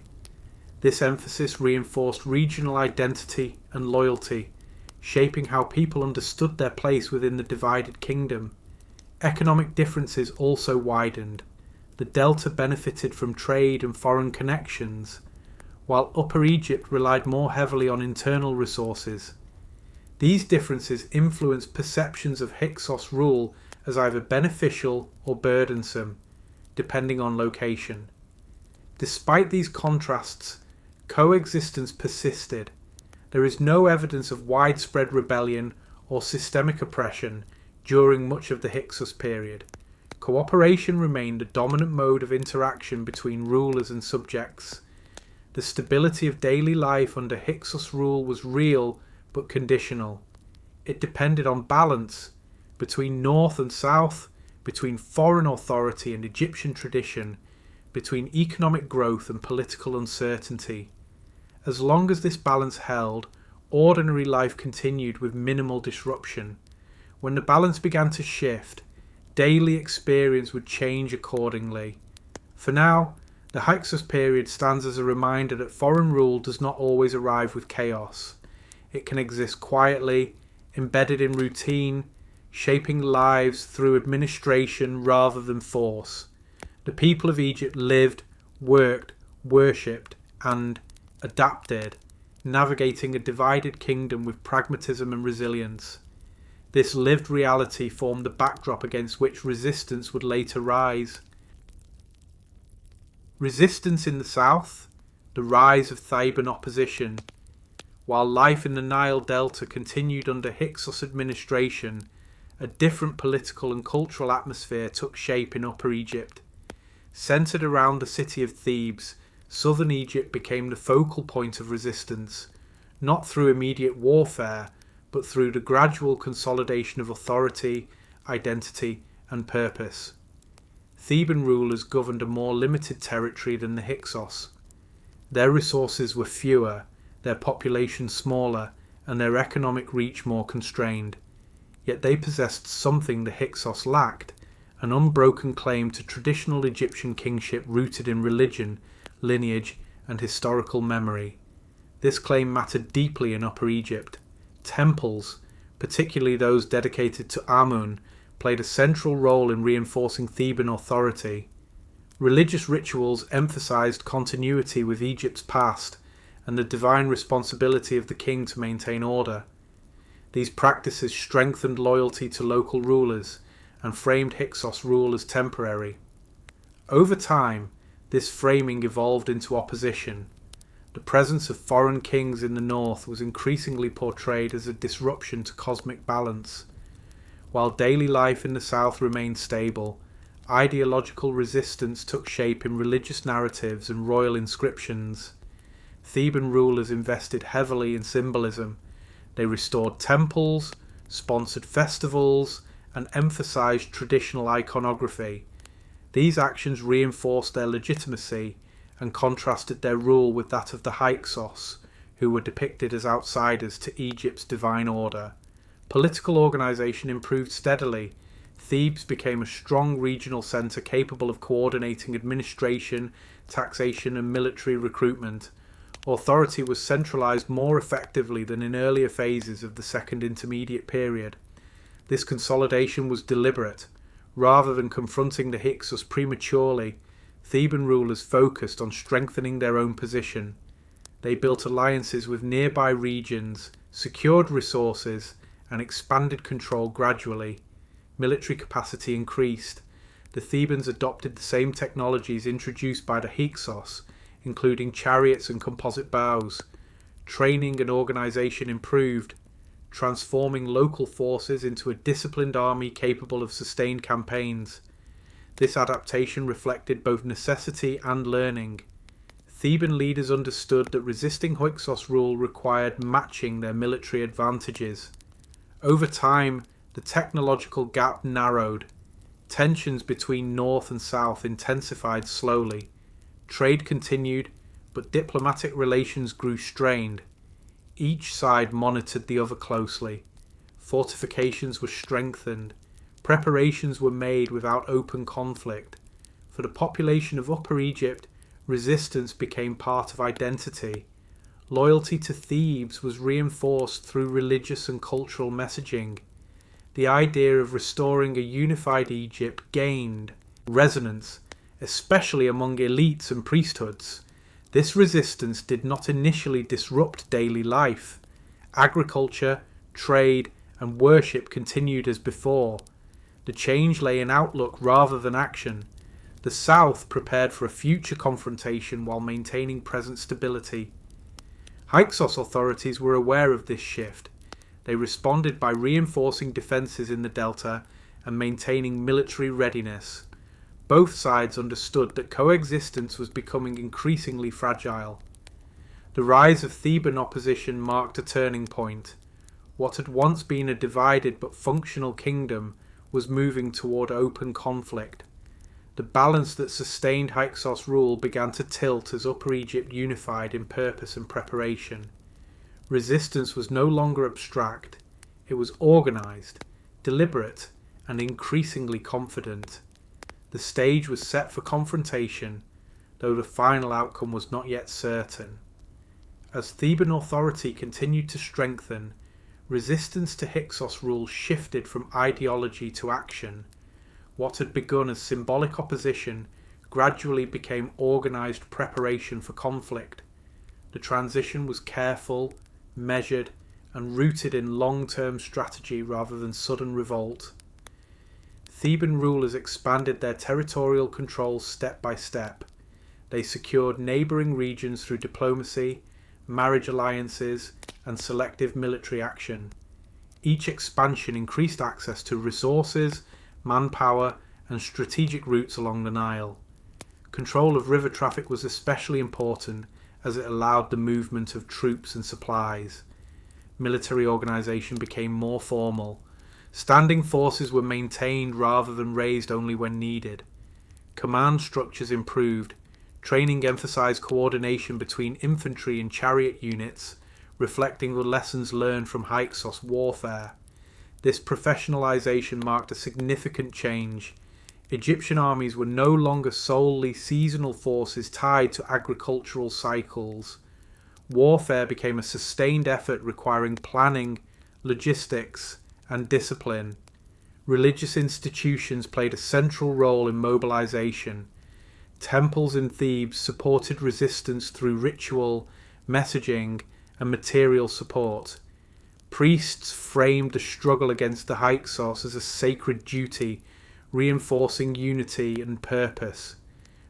This emphasis reinforced regional identity and loyalty, shaping how people understood their place within the divided kingdom. Economic differences also widened. The Delta benefited from trade and foreign connections, while Upper Egypt relied more heavily on internal resources. These differences influenced perceptions of Hyksos rule as either beneficial or burdensome, depending on location. Despite these contrasts, coexistence persisted. There is no evidence of widespread rebellion or systemic oppression during much of the Hyksos period. Cooperation remained a dominant mode of interaction between rulers and subjects. The stability of daily life under Hyksos rule was real but conditional. It depended on balance between north and south, between foreign authority and Egyptian tradition, between economic growth and political uncertainty. As long as this balance held, ordinary life continued with minimal disruption. When the balance began to shift, daily experience would change accordingly. For now, the Hyksos period stands as a reminder that foreign rule does not always arrive with chaos. It can exist quietly, embedded in routine, shaping lives through administration rather than force. The people of Egypt lived, worked, worshipped, and adapted, navigating a divided kingdom with pragmatism and resilience. This lived reality formed the backdrop against which resistance would later rise. Resistance in the south, the rise of Theban opposition. While life in the Nile Delta continued under Hyksos administration, a different political and cultural atmosphere took shape in Upper Egypt. Centered around the city of Thebes, southern Egypt became the focal point of resistance, not through immediate warfare, but through the gradual consolidation of authority, identity, and purpose. Theban rulers governed a more limited territory than the Hyksos. Their resources were fewer, their population smaller, and their economic reach more constrained. Yet they possessed something the Hyksos lacked, an unbroken claim to traditional Egyptian kingship rooted in religion, lineage, and historical memory. This claim mattered deeply in Upper Egypt. Temples, particularly those dedicated to Amun, played a central role in reinforcing Theban authority. Religious rituals emphasized continuity with Egypt's past and the divine responsibility of the king to maintain order. These practices strengthened loyalty to local rulers and framed Hyksos rule as temporary. Over time, this framing evolved into opposition. The presence of foreign kings in the north was increasingly portrayed as a disruption to cosmic balance. While daily life in the south remained stable, ideological resistance took shape in religious narratives and royal inscriptions. Theban rulers invested heavily in symbolism. They restored temples, sponsored festivals, and emphasized traditional iconography. These actions reinforced their legitimacy and contrasted their rule with that of the Hyksos, who were depicted as outsiders to Egypt's divine order. Political organization improved steadily. Thebes became a strong regional center capable of coordinating administration, taxation, and military recruitment. Authority was centralized more effectively than in earlier phases of the Second Intermediate Period. This consolidation was deliberate. Rather than confronting the Hyksos prematurely, Theban rulers focused on strengthening their own position. They built alliances with nearby regions, secured resources, and expanded control gradually. Military capacity increased. The Thebans adopted the same technologies introduced by the Hyksos, including chariots and composite bows. Training and organization improved, transforming local forces into a disciplined army capable of sustained campaigns. This adaptation reflected both necessity and learning. Theban leaders understood that resisting Hyksos rule required matching their military advantages. Over time, the technological gap narrowed. Tensions between north and south intensified slowly. Trade continued, but diplomatic relations grew strained. Each side monitored the other closely. Fortifications were strengthened. Preparations were made without open conflict. For the population of Upper Egypt, resistance became part of identity. Loyalty to Thebes was reinforced through religious and cultural messaging. The idea of restoring a unified Egypt gained resonance, especially among elites and priesthoods. This resistance did not initially disrupt daily life. Agriculture, trade, and worship continued as before. The change lay in outlook rather than action. The South prepared for a future confrontation while maintaining present stability. Hyksos authorities were aware of this shift. They responded by reinforcing defences in the Delta and maintaining military readiness. Both sides understood that coexistence was becoming increasingly fragile. The rise of Theban opposition marked a turning point. What had once been a divided but functional kingdom was moving toward open conflict. The balance that sustained Hyksos rule began to tilt as Upper Egypt unified in purpose and preparation. Resistance was no longer abstract. It was organised, deliberate, and increasingly confident. The stage was set for confrontation, though the final outcome was not yet certain. As Theban authority continued to strengthen, resistance to Hyksos rule shifted from ideology to action. What had begun as symbolic opposition gradually became organised preparation for conflict. The transition was careful, measured, and rooted in long-term strategy rather than sudden revolt. Theban rulers expanded their territorial control step by step. They secured neighbouring regions through diplomacy, marriage alliances, and selective military action. Each expansion increased access to resources, manpower, and strategic routes along the Nile. Control of river traffic was especially important as it allowed the movement of troops and supplies. Military organisation became more formal. Standing forces were maintained rather than raised only when needed. Command structures improved. Training emphasised coordination between infantry and chariot units, reflecting the lessons learned from Hyksos warfare. This professionalisation marked a significant change. Egyptian armies were no longer solely seasonal forces tied to agricultural cycles. Warfare became a sustained effort requiring planning, logistics, and discipline. Religious institutions played a central role in mobilisation. Temples in Thebes supported resistance through ritual, messaging, and material support. Priests framed the struggle against the Hyksos as a sacred duty, reinforcing unity and purpose.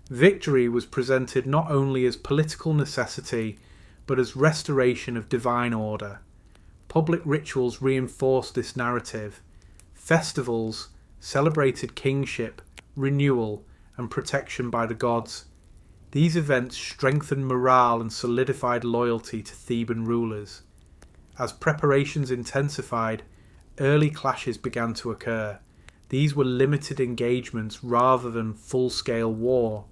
Victory was presented not only as political necessity, but as restoration of divine order. Public rituals reinforced this narrative. Festivals celebrated kingship, renewal, and protection by the gods. These events strengthened morale and solidified loyalty to Theban rulers. As preparations intensified, early clashes began to occur. These were limited engagements rather than full-scale war.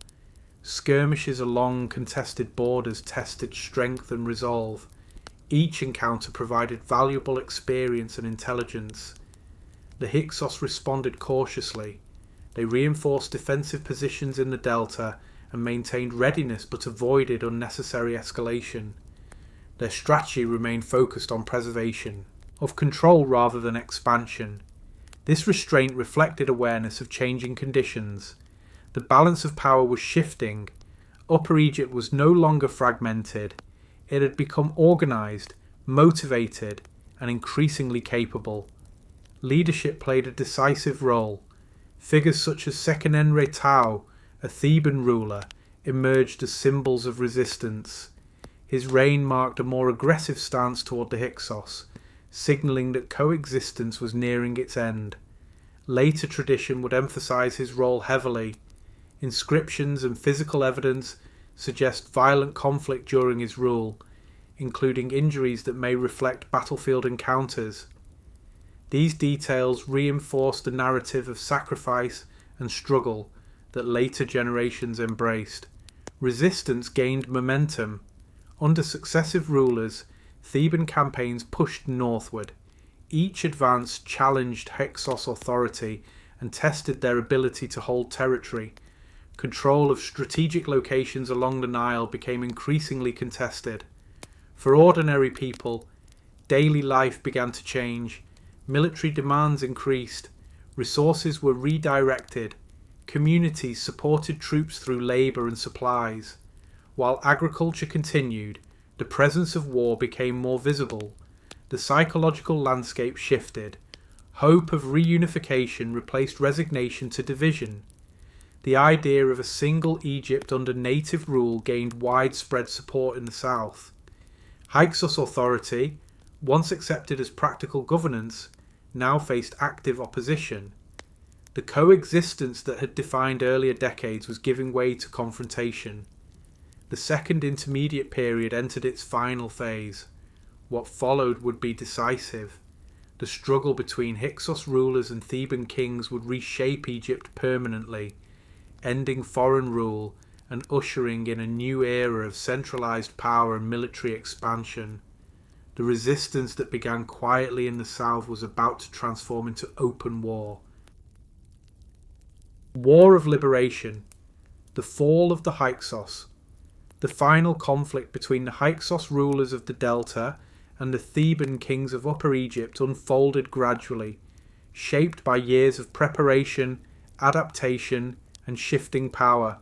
Skirmishes along contested borders tested strength and resolve. Each encounter provided valuable experience and intelligence. The Hyksos responded cautiously. They reinforced defensive positions in the Delta and maintained readiness but avoided unnecessary escalation. Their strategy remained focused on preservation of control rather than expansion. This restraint reflected awareness of changing conditions. The balance of power was shifting. Upper Egypt was no longer fragmented. It had become organised, motivated, and increasingly capable. Leadership played a decisive role. Figures such as Sekenenre Tau, a Theban ruler, emerged as symbols of resistance. His reign marked a more aggressive stance toward the Hyksos, signalling that coexistence was nearing its end. Later tradition would emphasise his role heavily. Inscriptions and physical evidence suggest violent conflict during his rule, including injuries that may reflect battlefield encounters. These details reinforce the narrative of sacrifice and struggle that later generations embraced. Resistance gained momentum. Under successive rulers, Theban campaigns pushed northward. Each advance challenged Hyksos authority and tested their ability to hold territory. control of strategic locations along the Nile became increasingly contested. For ordinary people, daily life began to change, military demands increased, resources were redirected, communities supported troops through labour and supplies. While agriculture continued, the presence of war became more visible. The psychological landscape shifted. Hope of reunification replaced resignation to division. The idea of a single Egypt under native rule gained widespread support in the south. Hyksos authority, once accepted as practical governance, now faced active opposition. The coexistence that had defined earlier decades was giving way to confrontation. The second intermediate period entered its final phase. What followed would be decisive. The struggle between Hyksos rulers and Theban kings would reshape Egypt permanently, ending foreign rule and ushering in a new era of centralized power and military expansion. The resistance that began quietly in the south was about to transform into open war. War of Liberation. The fall of the Hyksos. The final conflict between the Hyksos rulers of the Delta and the Theban kings of Upper Egypt unfolded gradually, shaped by years of preparation, adaptation, and shifting power.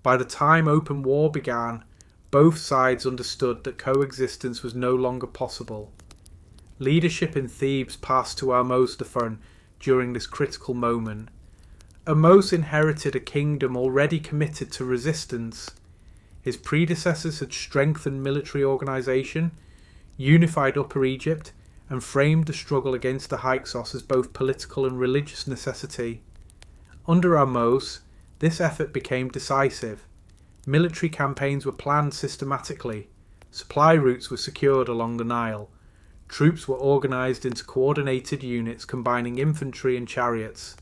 By the time open war began, both sides understood that coexistence was no longer possible. Leadership in Thebes passed to Ahmose during this critical moment. Ahmose inherited a kingdom already committed to resistance. His predecessors had strengthened military organisation, unified Upper Egypt, and framed the struggle against the Hyksos as both political and religious necessity. Under Ahmose, this effort became decisive. Military campaigns were planned systematically. Supply routes were secured along the Nile. Troops were organised into coordinated units combining infantry and chariots.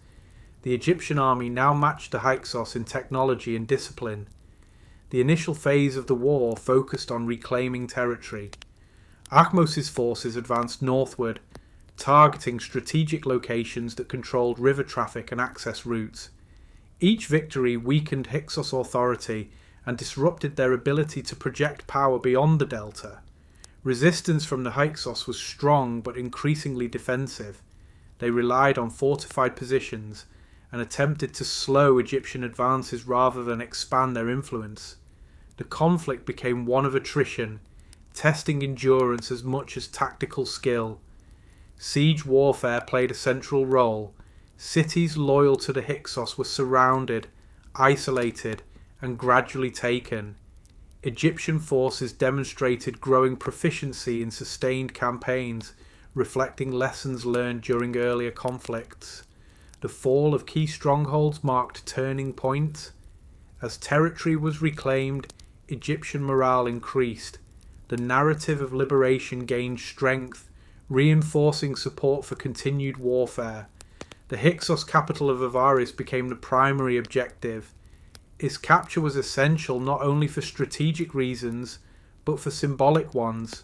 The Egyptian army now matched the Hyksos in technology and discipline. The initial phase of the war focused on reclaiming territory. Ahmose's forces advanced northward, targeting strategic locations that controlled river traffic and access routes. Each victory weakened Hyksos authority and disrupted their ability to project power beyond the delta. Resistance from the Hyksos was strong but increasingly defensive. They relied on fortified positions and attempted to slow Egyptian advances rather than expand their influence. The conflict became one of attrition, testing endurance as much as tactical skill. Siege warfare played a central role. Cities loyal to the Hyksos were surrounded, isolated, and gradually taken. Egyptian forces demonstrated growing proficiency in sustained campaigns, reflecting lessons learned during earlier conflicts. The fall of key strongholds marked turning points. As territory was reclaimed, Egyptian morale increased. The narrative of liberation gained strength, reinforcing support for continued warfare. The Hyksos capital of Avaris became the primary objective. Its capture was essential not only for strategic reasons, but for symbolic ones.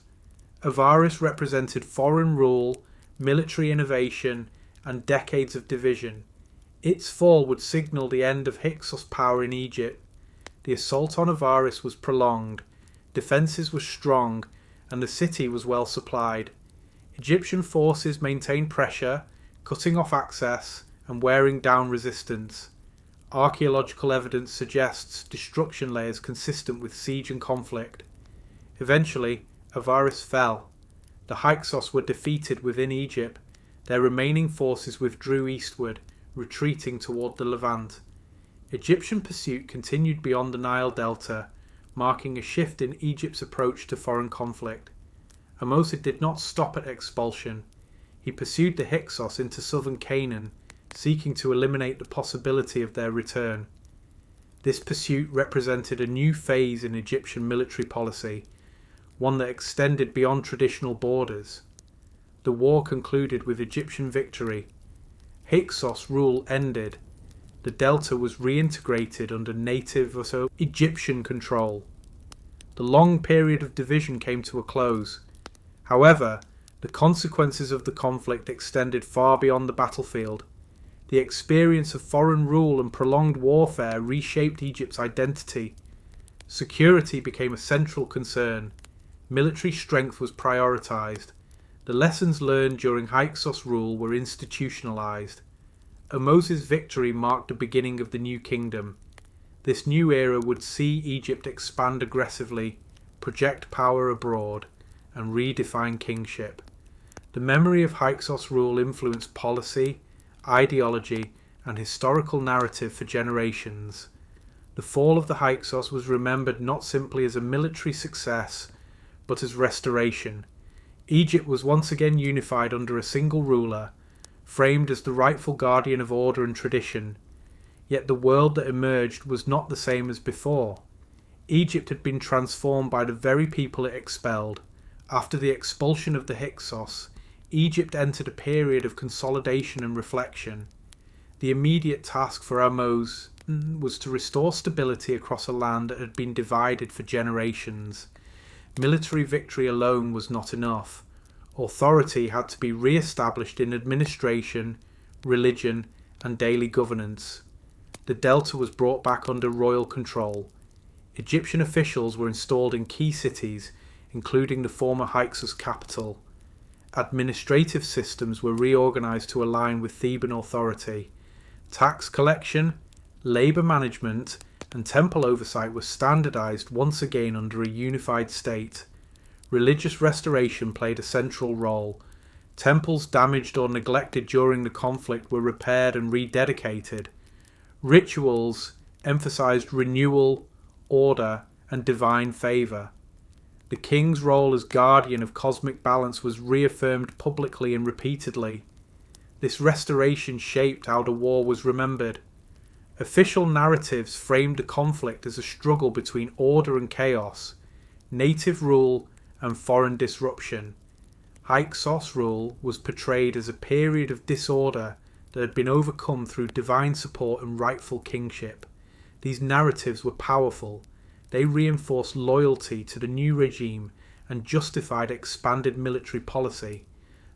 Avaris represented foreign rule, military innovation, and decades of division. Its fall would signal the end of Hyksos power in Egypt. The assault on Avaris was prolonged, defences were strong, and the city was well supplied. Egyptian forces maintained pressure, cutting off access and wearing down resistance. Archaeological evidence suggests destruction layers consistent with siege and conflict. Eventually, Avaris fell. The Hyksos were defeated within Egypt. Their remaining forces withdrew eastward, retreating toward the Levant. Egyptian pursuit continued beyond the Nile Delta, marking a shift in Egypt's approach to foreign conflict. Ahmose did not stop at expulsion. He pursued the Hyksos into southern Canaan, seeking to eliminate the possibility of their return. This pursuit represented a new phase in Egyptian military policy, one that extended beyond traditional borders. The war concluded with Egyptian victory. Hyksos rule ended. The delta was reintegrated under native Egyptian control. The long period of division came to a close. However, the consequences of the conflict extended far beyond the battlefield. The experience of foreign rule and prolonged warfare reshaped Egypt's identity. Security became a central concern. Military strength was prioritized. The lessons learned during Hyksos rule were institutionalized. A Moses victory marked the beginning of the new kingdom. This new era would see Egypt expand aggressively, project power abroad, and redefine kingship. The memory of Hyksos rule influenced policy, ideology, and historical narrative for generations. The fall of the Hyksos was remembered not simply as a military success, but as restoration. Egypt was once again unified under a single ruler, framed as the rightful guardian of order and tradition. Yet the world that emerged was not the same as before. Egypt had been transformed by the very people it expelled. After the expulsion of the Hyksos, Egypt entered a period of consolidation and reflection. The immediate task for Ahmose was to restore stability across a land that had been divided for generations. Military victory alone was not enough. Authority had to be re-established in administration, religion, and daily governance. The Delta was brought back under royal control. Egyptian officials were installed in key cities, including the former Hyksos capital. Administrative systems were reorganized to align with Theban authority. Tax collection, labor management, and temple oversight were standardized once again under a unified state. Religious restoration played a central role. Temples damaged or neglected during the conflict were repaired and rededicated. Rituals emphasized renewal, order, and divine favor. The king's role as guardian of cosmic balance was reaffirmed publicly and repeatedly. This restoration shaped how the war was remembered. Official narratives framed the conflict as a struggle between order and chaos, native rule and foreign disruption. Hyksos rule was portrayed as a period of disorder that had been overcome through divine support and rightful kingship. These narratives were powerful. They reinforced loyalty to the new regime and justified expanded military policy.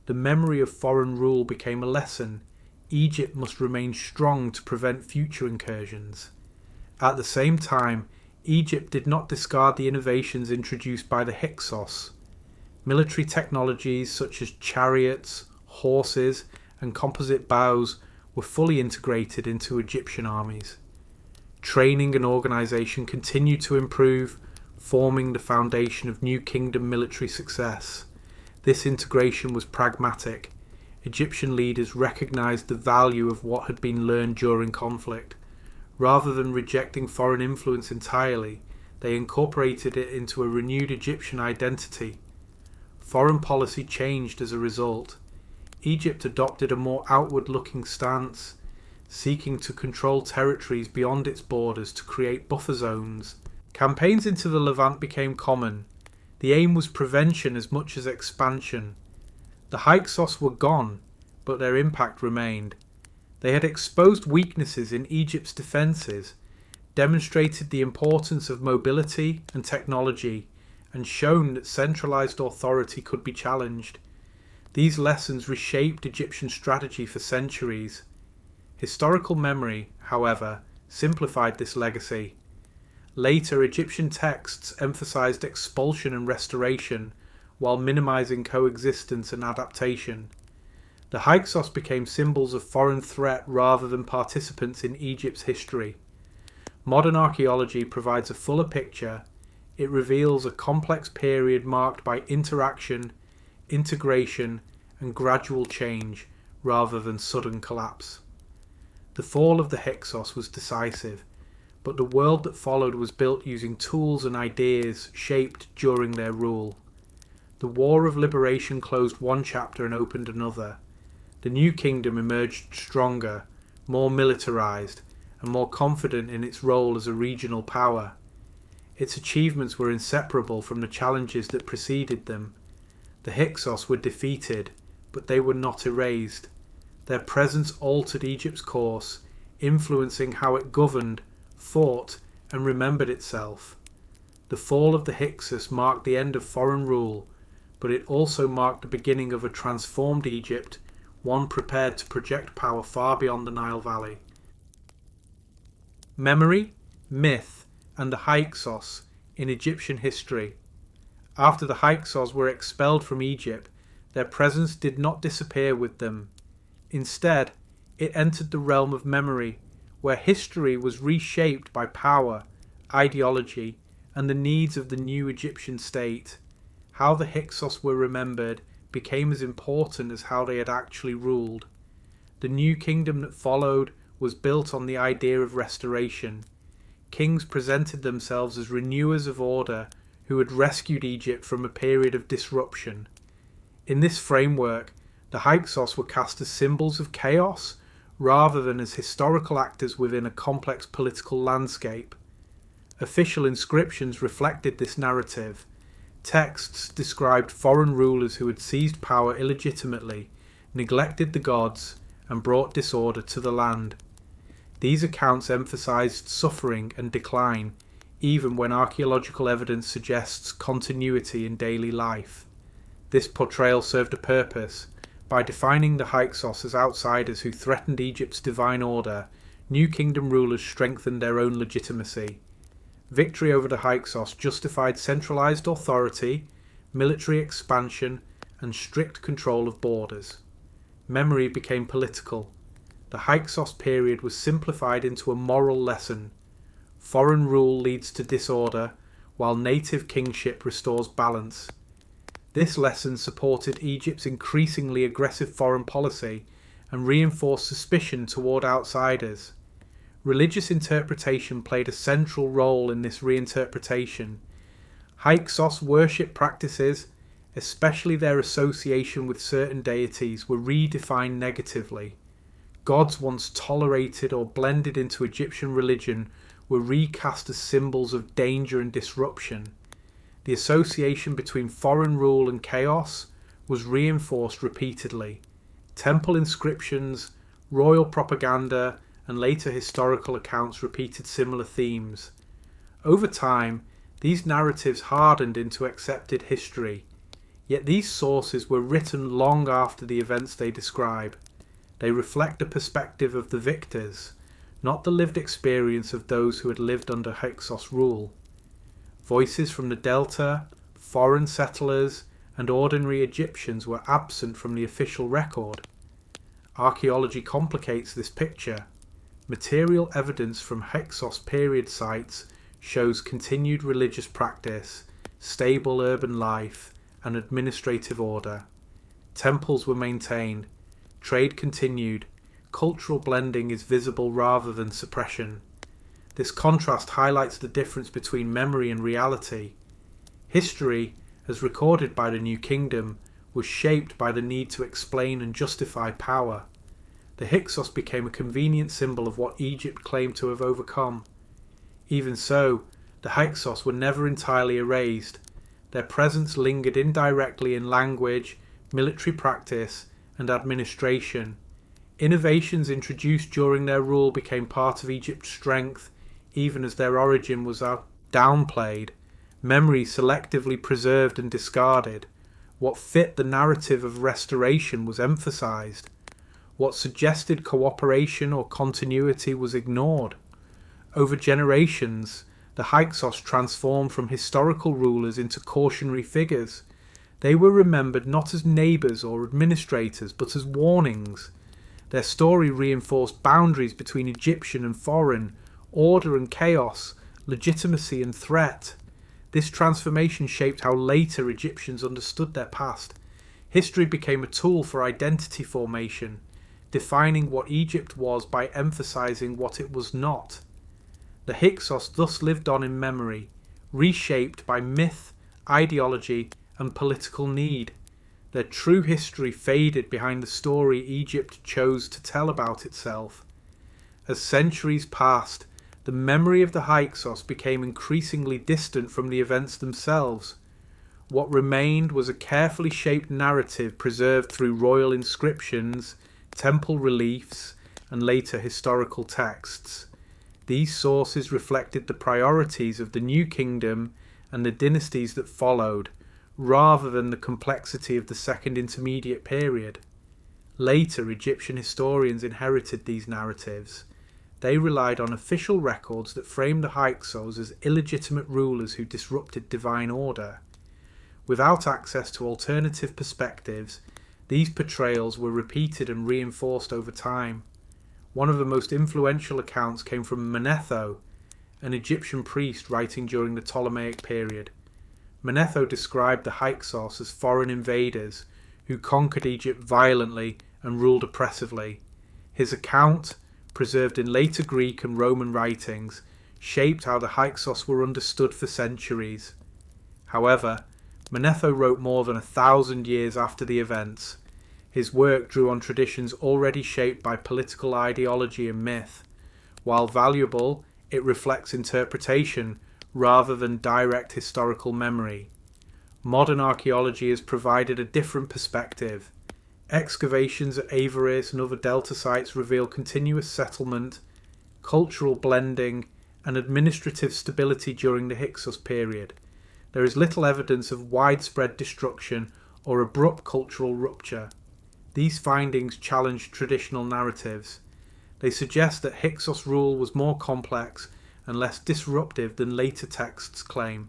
The memory of foreign rule became a lesson. Egypt must remain strong to prevent future incursions. At the same time, Egypt did not discard the innovations introduced by the Hyksos. Military technologies such as chariots, horses, and composite bows were fully integrated into Egyptian armies. Training and organisation continued to improve, forming the foundation of New Kingdom military success. This integration was pragmatic. Egyptian leaders recognised the value of what had been learned during conflict. Rather than rejecting foreign influence entirely, they incorporated it into a renewed Egyptian identity. Foreign policy changed as a result. Egypt adopted a more outward-looking stance, seeking to control territories beyond its borders to create buffer zones. Campaigns into the Levant became common. The aim was prevention as much as expansion. The Hyksos were gone, but their impact remained. They had exposed weaknesses in Egypt's defences, demonstrated the importance of mobility and technology, and shown that centralised authority could be challenged. These lessons reshaped Egyptian strategy for centuries. Historical memory, however, simplified this legacy. Later, Egyptian texts emphasized expulsion and restoration, while minimizing coexistence and adaptation. The Hyksos became symbols of foreign threat rather than participants in Egypt's history. Modern archaeology provides a fuller picture. It reveals a complex period marked by interaction, integration, and gradual change, rather than sudden collapse. The fall of the Hyksos was decisive, but the world that followed was built using tools and ideas shaped during their rule. The War of Liberation closed one chapter and opened another. The new kingdom emerged stronger, more militarized, and more confident in its role as a regional power. Its achievements were inseparable from the challenges that preceded them. The Hyksos were defeated, but they were not erased. Their presence altered Egypt's course, influencing how it governed, fought, and remembered itself. The fall of the Hyksos marked the end of foreign rule, but it also marked the beginning of a transformed Egypt, one prepared to project power far beyond the Nile Valley. Memory, myth, and the Hyksos in Egyptian history. After the Hyksos were expelled from Egypt, their presence did not disappear with them. Instead, it entered the realm of memory, where history was reshaped by power, ideology, and the needs of the new Egyptian state. How the Hyksos were remembered became as important as how they had actually ruled. The new kingdom that followed was built on the idea of restoration. Kings presented themselves as renewers of order who had rescued Egypt from a period of disruption. In this framework, the Hyksos were cast as symbols of chaos rather than as historical actors within a complex political landscape. Official inscriptions reflected this narrative. Texts described foreign rulers who had seized power illegitimately, neglected the gods, and brought disorder to the land. These accounts emphasized suffering and decline, even when archaeological evidence suggests continuity in daily life. This portrayal served a purpose. By defining the Hyksos as outsiders who threatened Egypt's divine order, New Kingdom rulers strengthened their own legitimacy. Victory over the Hyksos justified centralized authority, military expansion, and strict control of borders. Memory became political. The Hyksos period was simplified into a moral lesson. Foreign rule leads to disorder, while native kingship restores balance. This lesson supported Egypt's increasingly aggressive foreign policy and reinforced suspicion toward outsiders. Religious interpretation played a central role in this reinterpretation. Hyksos worship practices, especially their association with certain deities, were redefined negatively. Gods once tolerated or blended into Egyptian religion were recast as symbols of danger and disruption. The association between foreign rule and chaos was reinforced repeatedly. Temple inscriptions, royal propaganda, and later historical accounts repeated similar themes. Over time, these narratives hardened into accepted history, yet these sources were written long after the events they describe. They reflect the perspective of the victors, not the lived experience of those who had lived under Hyksos rule. Voices from the Delta, foreign settlers, and ordinary Egyptians were absent from the official record. Archaeology complicates this picture. Material evidence from Hyksos period sites shows continued religious practice, stable urban life, and administrative order. Temples were maintained, trade continued, cultural blending is visible rather than suppression. This contrast highlights the difference between memory and reality. History, as recorded by the New Kingdom, was shaped by the need to explain and justify power. The Hyksos became a convenient symbol of what Egypt claimed to have overcome. Even so, the Hyksos were never entirely erased. Their presence lingered indirectly in language, military practice, and administration. Innovations introduced during their rule became part of Egypt's strength, even as their origin was downplayed, memory selectively preserved and discarded. What fit the narrative of restoration was emphasized. What suggested cooperation or continuity was ignored. Over generations, the Hyksos transformed from historical rulers into cautionary figures. They were remembered not as neighbours or administrators, but as warnings. Their story reinforced boundaries between Egyptian and foreign, order and chaos, legitimacy and threat. This transformation shaped how later Egyptians understood their past. History became a tool for identity formation, defining what Egypt was by emphasizing what it was not. The Hyksos thus lived on in memory, reshaped by myth, ideology, and political need. Their true history faded behind the story Egypt chose to tell about itself. As centuries passed, the memory of the Hyksos became increasingly distant from the events themselves. What remained was a carefully shaped narrative preserved through royal inscriptions, temple reliefs, and later historical texts. These sources reflected the priorities of the New Kingdom and the dynasties that followed, rather than the complexity of the Second Intermediate period. Later, Egyptian historians inherited these narratives. They relied on official records that framed the Hyksos as illegitimate rulers who disrupted divine order. Without access to alternative perspectives, these portrayals were repeated and reinforced over time. One of the most influential accounts came from Manetho, an Egyptian priest writing during the Ptolemaic period. Manetho described the Hyksos as foreign invaders who conquered Egypt violently and ruled oppressively. His account, preserved in later Greek and Roman writings, shaped how the Hyksos were understood for centuries. However, Manetho wrote more than 1,000 years after the events. His work drew on traditions already shaped by political ideology and myth. While valuable, it reflects interpretation rather than direct historical memory. Modern archaeology has provided a different perspective. Excavations at Avaris and other delta sites reveal continuous settlement, cultural blending, and administrative stability during the Hyksos period. There is little evidence of widespread destruction or abrupt cultural rupture. These findings challenge traditional narratives. They suggest that Hyksos rule was more complex and less disruptive than later texts claim.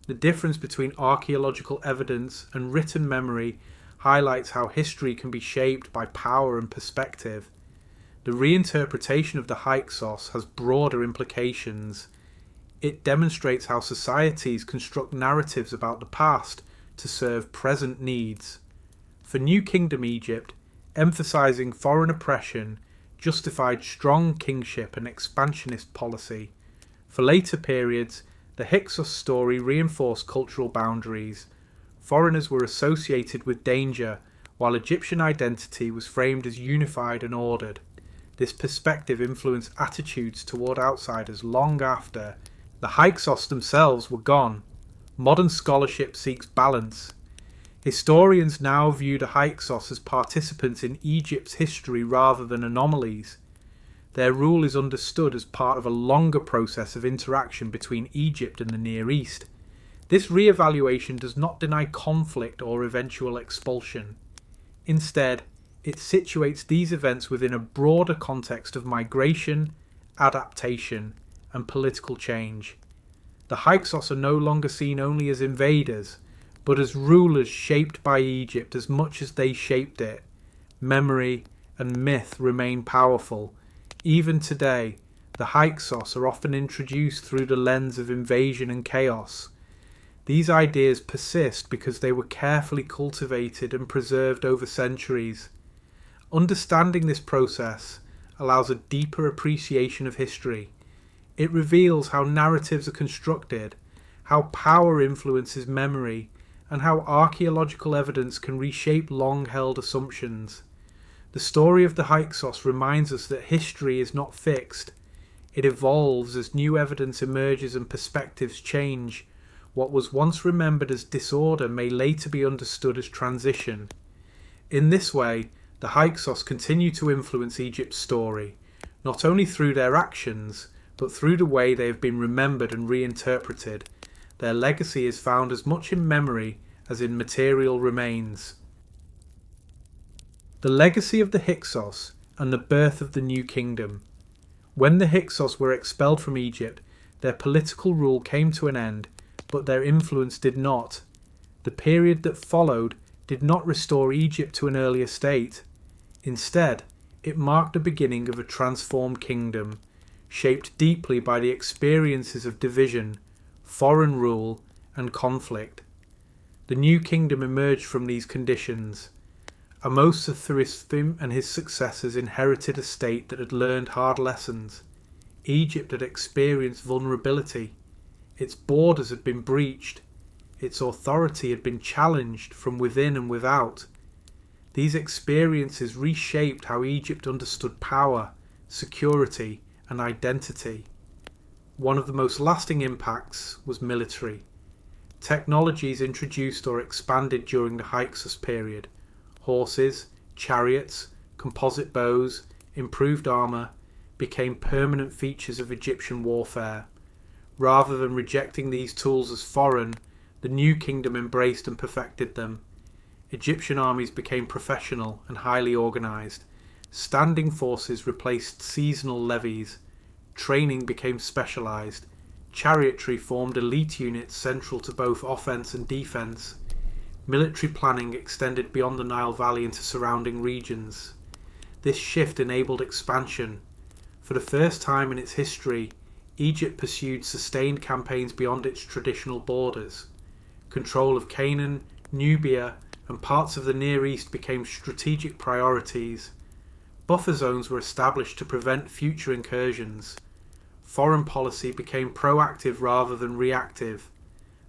The difference between archaeological evidence and written memory highlights how history can be shaped by power and perspective. The reinterpretation of the Hyksos has broader implications. It demonstrates how societies construct narratives about the past to serve present needs. For New Kingdom Egypt, emphasizing foreign oppression justified strong kingship and expansionist policy. For later periods, the Hyksos story reinforced cultural boundaries. Foreigners were associated with danger, while Egyptian identity was framed as unified and ordered. This perspective influenced attitudes toward outsiders long after the Hyksos themselves were gone. Modern scholarship seeks balance. Historians now view the Hyksos as participants in Egypt's history rather than anomalies. Their rule is understood as part of a longer process of interaction between Egypt and the Near East. This re-evaluation does not deny conflict or eventual expulsion. Instead, it situates these events within a broader context of migration, adaptation, and political change. The Hyksos are no longer seen only as invaders, but as rulers shaped by Egypt as much as they shaped it. Memory and myth remain powerful. Even today, the Hyksos are often introduced through the lens of invasion and chaos. These ideas persist because they were carefully cultivated and preserved over centuries. Understanding this process allows a deeper appreciation of history. It reveals how narratives are constructed, how power influences memory, and how archaeological evidence can reshape long-held assumptions. The story of the Hyksos reminds us that history is not fixed. It evolves as new evidence emerges and perspectives change. What was once remembered as disorder may later be understood as transition. In this way, the Hyksos continue to influence Egypt's story, not only through their actions, but through the way they have been remembered and reinterpreted. Their legacy is found as much in memory as in material remains. The legacy of the Hyksos and the birth of the New Kingdom. When the Hyksos were expelled from Egypt, their political rule came to an end, but their influence did not. The period that followed did not restore Egypt to an earlier state. Instead, it marked the beginning of a transformed kingdom, shaped deeply by the experiences of division, foreign rule, and conflict. The New Kingdom emerged from these conditions. Amosathrithim and his successors inherited a state that had learned hard lessons. Egypt had experienced vulnerability. Its borders had been breached. Its authority had been challenged from within and without. These experiences reshaped how Egypt understood power, security, and identity. One of the most lasting impacts was military. Technologies introduced or expanded during the Hyksos period. Horses, chariots, composite bows, improved armour became permanent features of Egyptian warfare. Rather than rejecting these tools as foreign, the New Kingdom embraced and perfected them. Egyptian armies became professional and highly organised. Standing forces replaced seasonal levies. Training became specialised. Chariotry formed elite units central to both offence and defence. Military planning extended beyond the Nile Valley into surrounding regions. This shift enabled expansion. For the first time in its history, Egypt pursued sustained campaigns beyond its traditional borders. Control of Canaan, Nubia, and parts of the Near East became strategic priorities. Buffer zones were established to prevent future incursions. Foreign policy became proactive rather than reactive.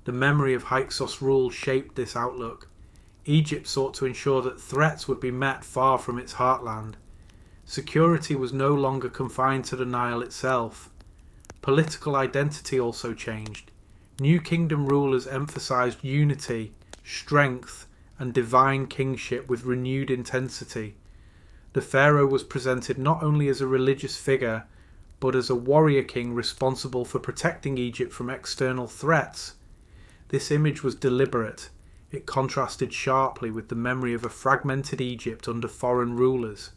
The memory of Hyksos rule shaped this outlook. Egypt sought to ensure that threats would be met far from its heartland. Security was no longer confined to the Nile itself. Political identity also changed. New kingdom rulers emphasized unity, strength, and divine kingship with renewed intensity. The pharaoh was presented not only as a religious figure, but as a warrior king responsible for protecting Egypt from external threats. This image was deliberate. It contrasted sharply with the memory of a fragmented Egypt under foreign rulers.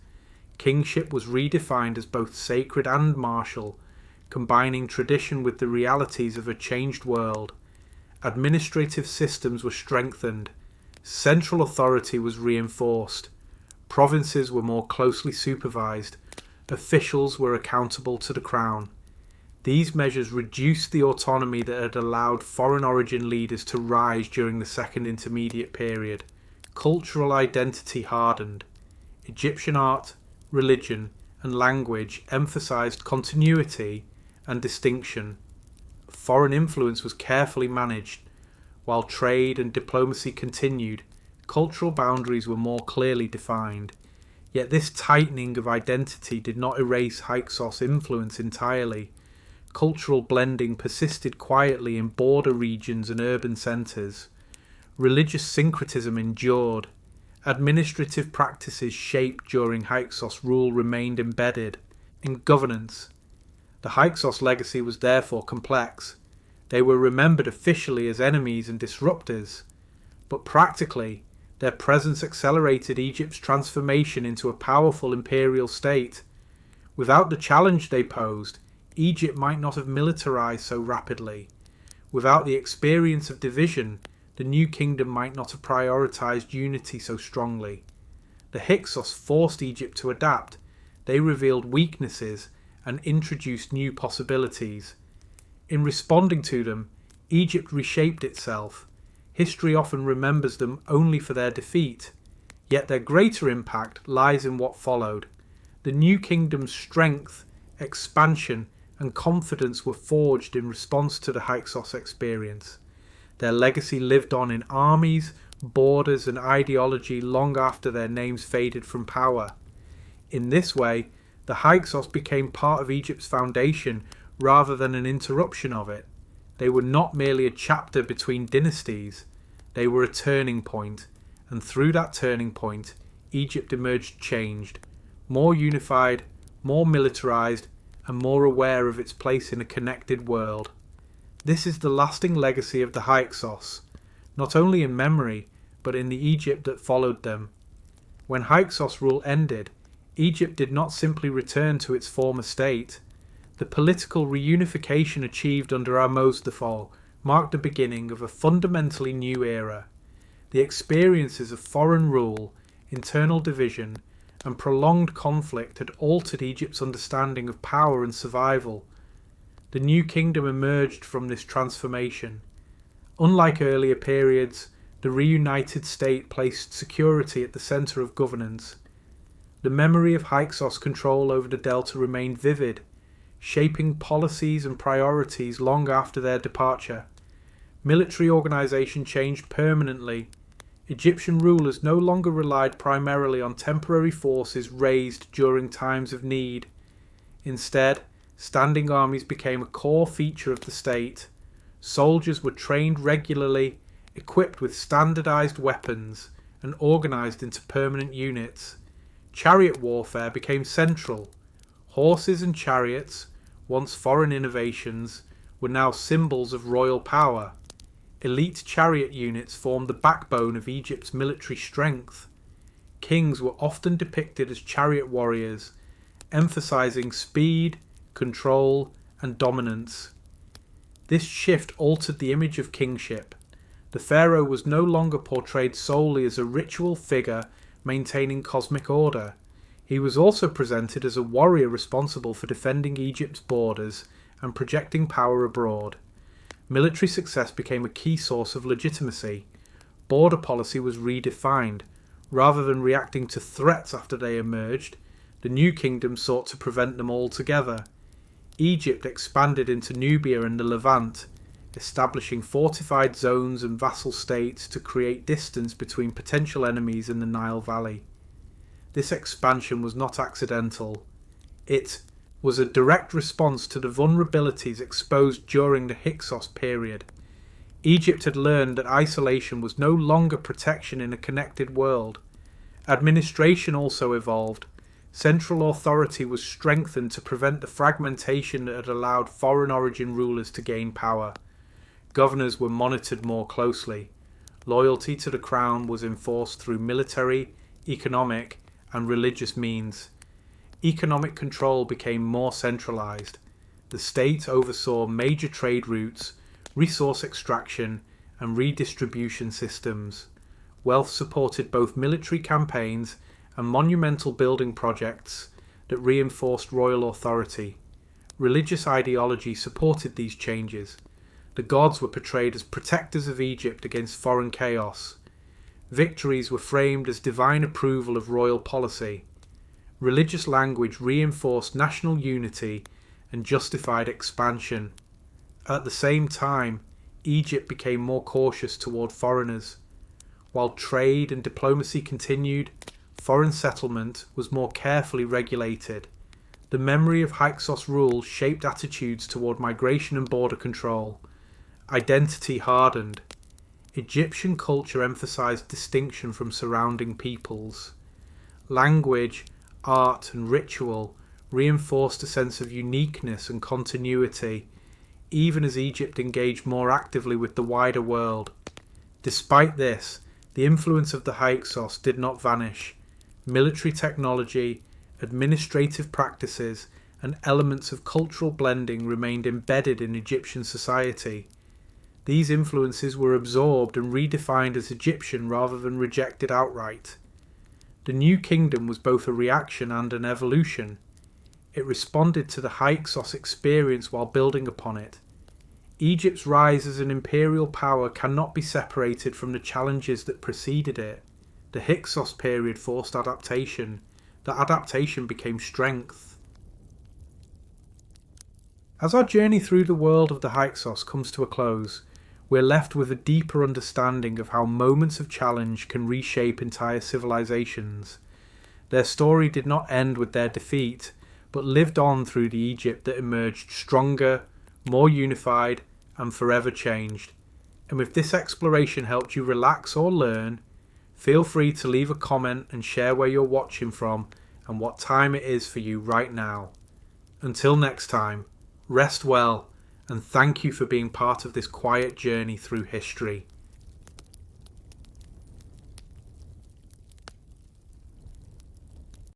Kingship was redefined as both sacred and martial, combining tradition with the realities of a changed world. Administrative systems were strengthened. Central authority was reinforced. Provinces were more closely supervised. Officials were accountable to the crown. These measures reduced the autonomy that had allowed foreign origin leaders to rise during the Second Intermediate Period. Cultural identity hardened. Egyptian art, religion, and language emphasized continuity and distinction. Foreign influence was carefully managed. While trade and diplomacy continued, cultural boundaries were more clearly defined. Yet this tightening of identity did not erase Hyksos' influence entirely. Cultural blending persisted quietly in border regions and urban centres. Religious syncretism endured. Administrative practices shaped during Hyksos rule remained embedded in governance. The Hyksos legacy was therefore complex. They were remembered officially as enemies and disruptors, but practically, their presence accelerated Egypt's transformation into a powerful imperial state. Without the challenge they posed, Egypt might not have militarized so rapidly. Without the experience of division, the new kingdom might not have prioritized unity so strongly. The Hyksos forced Egypt to adapt. They revealed weaknesses and introduced new possibilities. In responding to them, Egypt reshaped itself. History often remembers them only for their defeat, yet their greater impact lies in what followed. The new kingdom's strength, expansion, and confidence were forged in response to the Hyksos experience. Their legacy lived on in armies, borders, and ideology long after their names faded from power. In this way, the Hyksos became part of Egypt's foundation rather than an interruption of it. They were not merely a chapter between dynasties, they were a turning point, and through that turning point, Egypt emerged changed, more unified, more militarized, and more aware of its place in a connected world. This is the lasting legacy of the Hyksos, not only in memory, but in the Egypt that followed them. When Hyksos rule ended, Egypt did not simply return to its former state. The political reunification achieved under Ahmose marked the beginning of a fundamentally new era. The experiences of foreign rule, internal division, and prolonged conflict had altered Egypt's understanding of power and survival. The new kingdom emerged from this transformation. Unlike earlier periods, the reunited state placed security at the centre of governance. The memory of Hyksos' control over the Delta remained vivid, shaping policies and priorities long after their departure. Military organisation changed permanently. Egyptian rulers no longer relied primarily on temporary forces raised during times of need. Instead, standing armies became a core feature of the state. Soldiers were trained regularly, equipped with standardised weapons, and organised into permanent units. Chariot warfare became central. Horses and chariots, once foreign innovations, were now symbols of royal power. Elite chariot units formed the backbone of Egypt's military strength. Kings were often depicted as chariot warriors, emphasizing speed, control, and dominance. This shift altered the image of kingship. The pharaoh was no longer portrayed solely as a ritual figure maintaining cosmic order. He was also presented as a warrior responsible for defending Egypt's borders and projecting power abroad. Military success became a key source of legitimacy. Border policy was redefined. Rather than reacting to threats after they emerged, the new kingdom sought to prevent them altogether. Egypt expanded into Nubia and the Levant, establishing fortified zones and vassal states to create distance between potential enemies in the Nile Valley. This expansion was not accidental. It was a direct response to the vulnerabilities exposed during the Hyksos period. Egypt had learned that isolation was no longer protection in a connected world. Administration also evolved. Central authority was strengthened to prevent the fragmentation that had allowed foreign origin rulers to gain power. Governors were monitored more closely. Loyalty to the crown was enforced through military, economic, and religious means. Economic control became more centralized. The state oversaw major trade routes, resource extraction, and redistribution systems. Wealth supported both military campaigns and monumental building projects that reinforced royal authority. Religious ideology supported these changes. The gods were portrayed as protectors of Egypt against foreign chaos. Victories were framed as divine approval of royal policy. Religious language reinforced national unity and justified expansion. At the same time, Egypt became more cautious toward foreigners. While trade and diplomacy continued, foreign settlement was more carefully regulated. The memory of Hyksos rule shaped attitudes toward migration and border control. Identity hardened. Egyptian culture emphasized distinction from surrounding peoples. Language, art, and ritual reinforced a sense of uniqueness and continuity, even as Egypt engaged more actively with the wider world. Despite this, the influence of the Hyksos did not vanish. Military technology, administrative practices, and elements of cultural blending remained embedded in Egyptian society. These influences were absorbed and redefined as Egyptian rather than rejected outright. The new kingdom was both a reaction and an evolution. It responded to the Hyksos experience while building upon it. Egypt's rise as an imperial power cannot be separated from the challenges that preceded it. The Hyksos period forced adaptation. That adaptation became strength. As our journey through the world of the Hyksos comes to a close, we're left with a deeper understanding of how moments of challenge can reshape entire civilizations. Their story did not end with their defeat, but lived on through the Egypt that emerged stronger, more unified, and forever changed. And if this exploration helped you relax or learn, feel free to leave a comment and share where you're watching from and what time it is for you right now. Until next time, rest well, and thank you for being part of this quiet journey through history.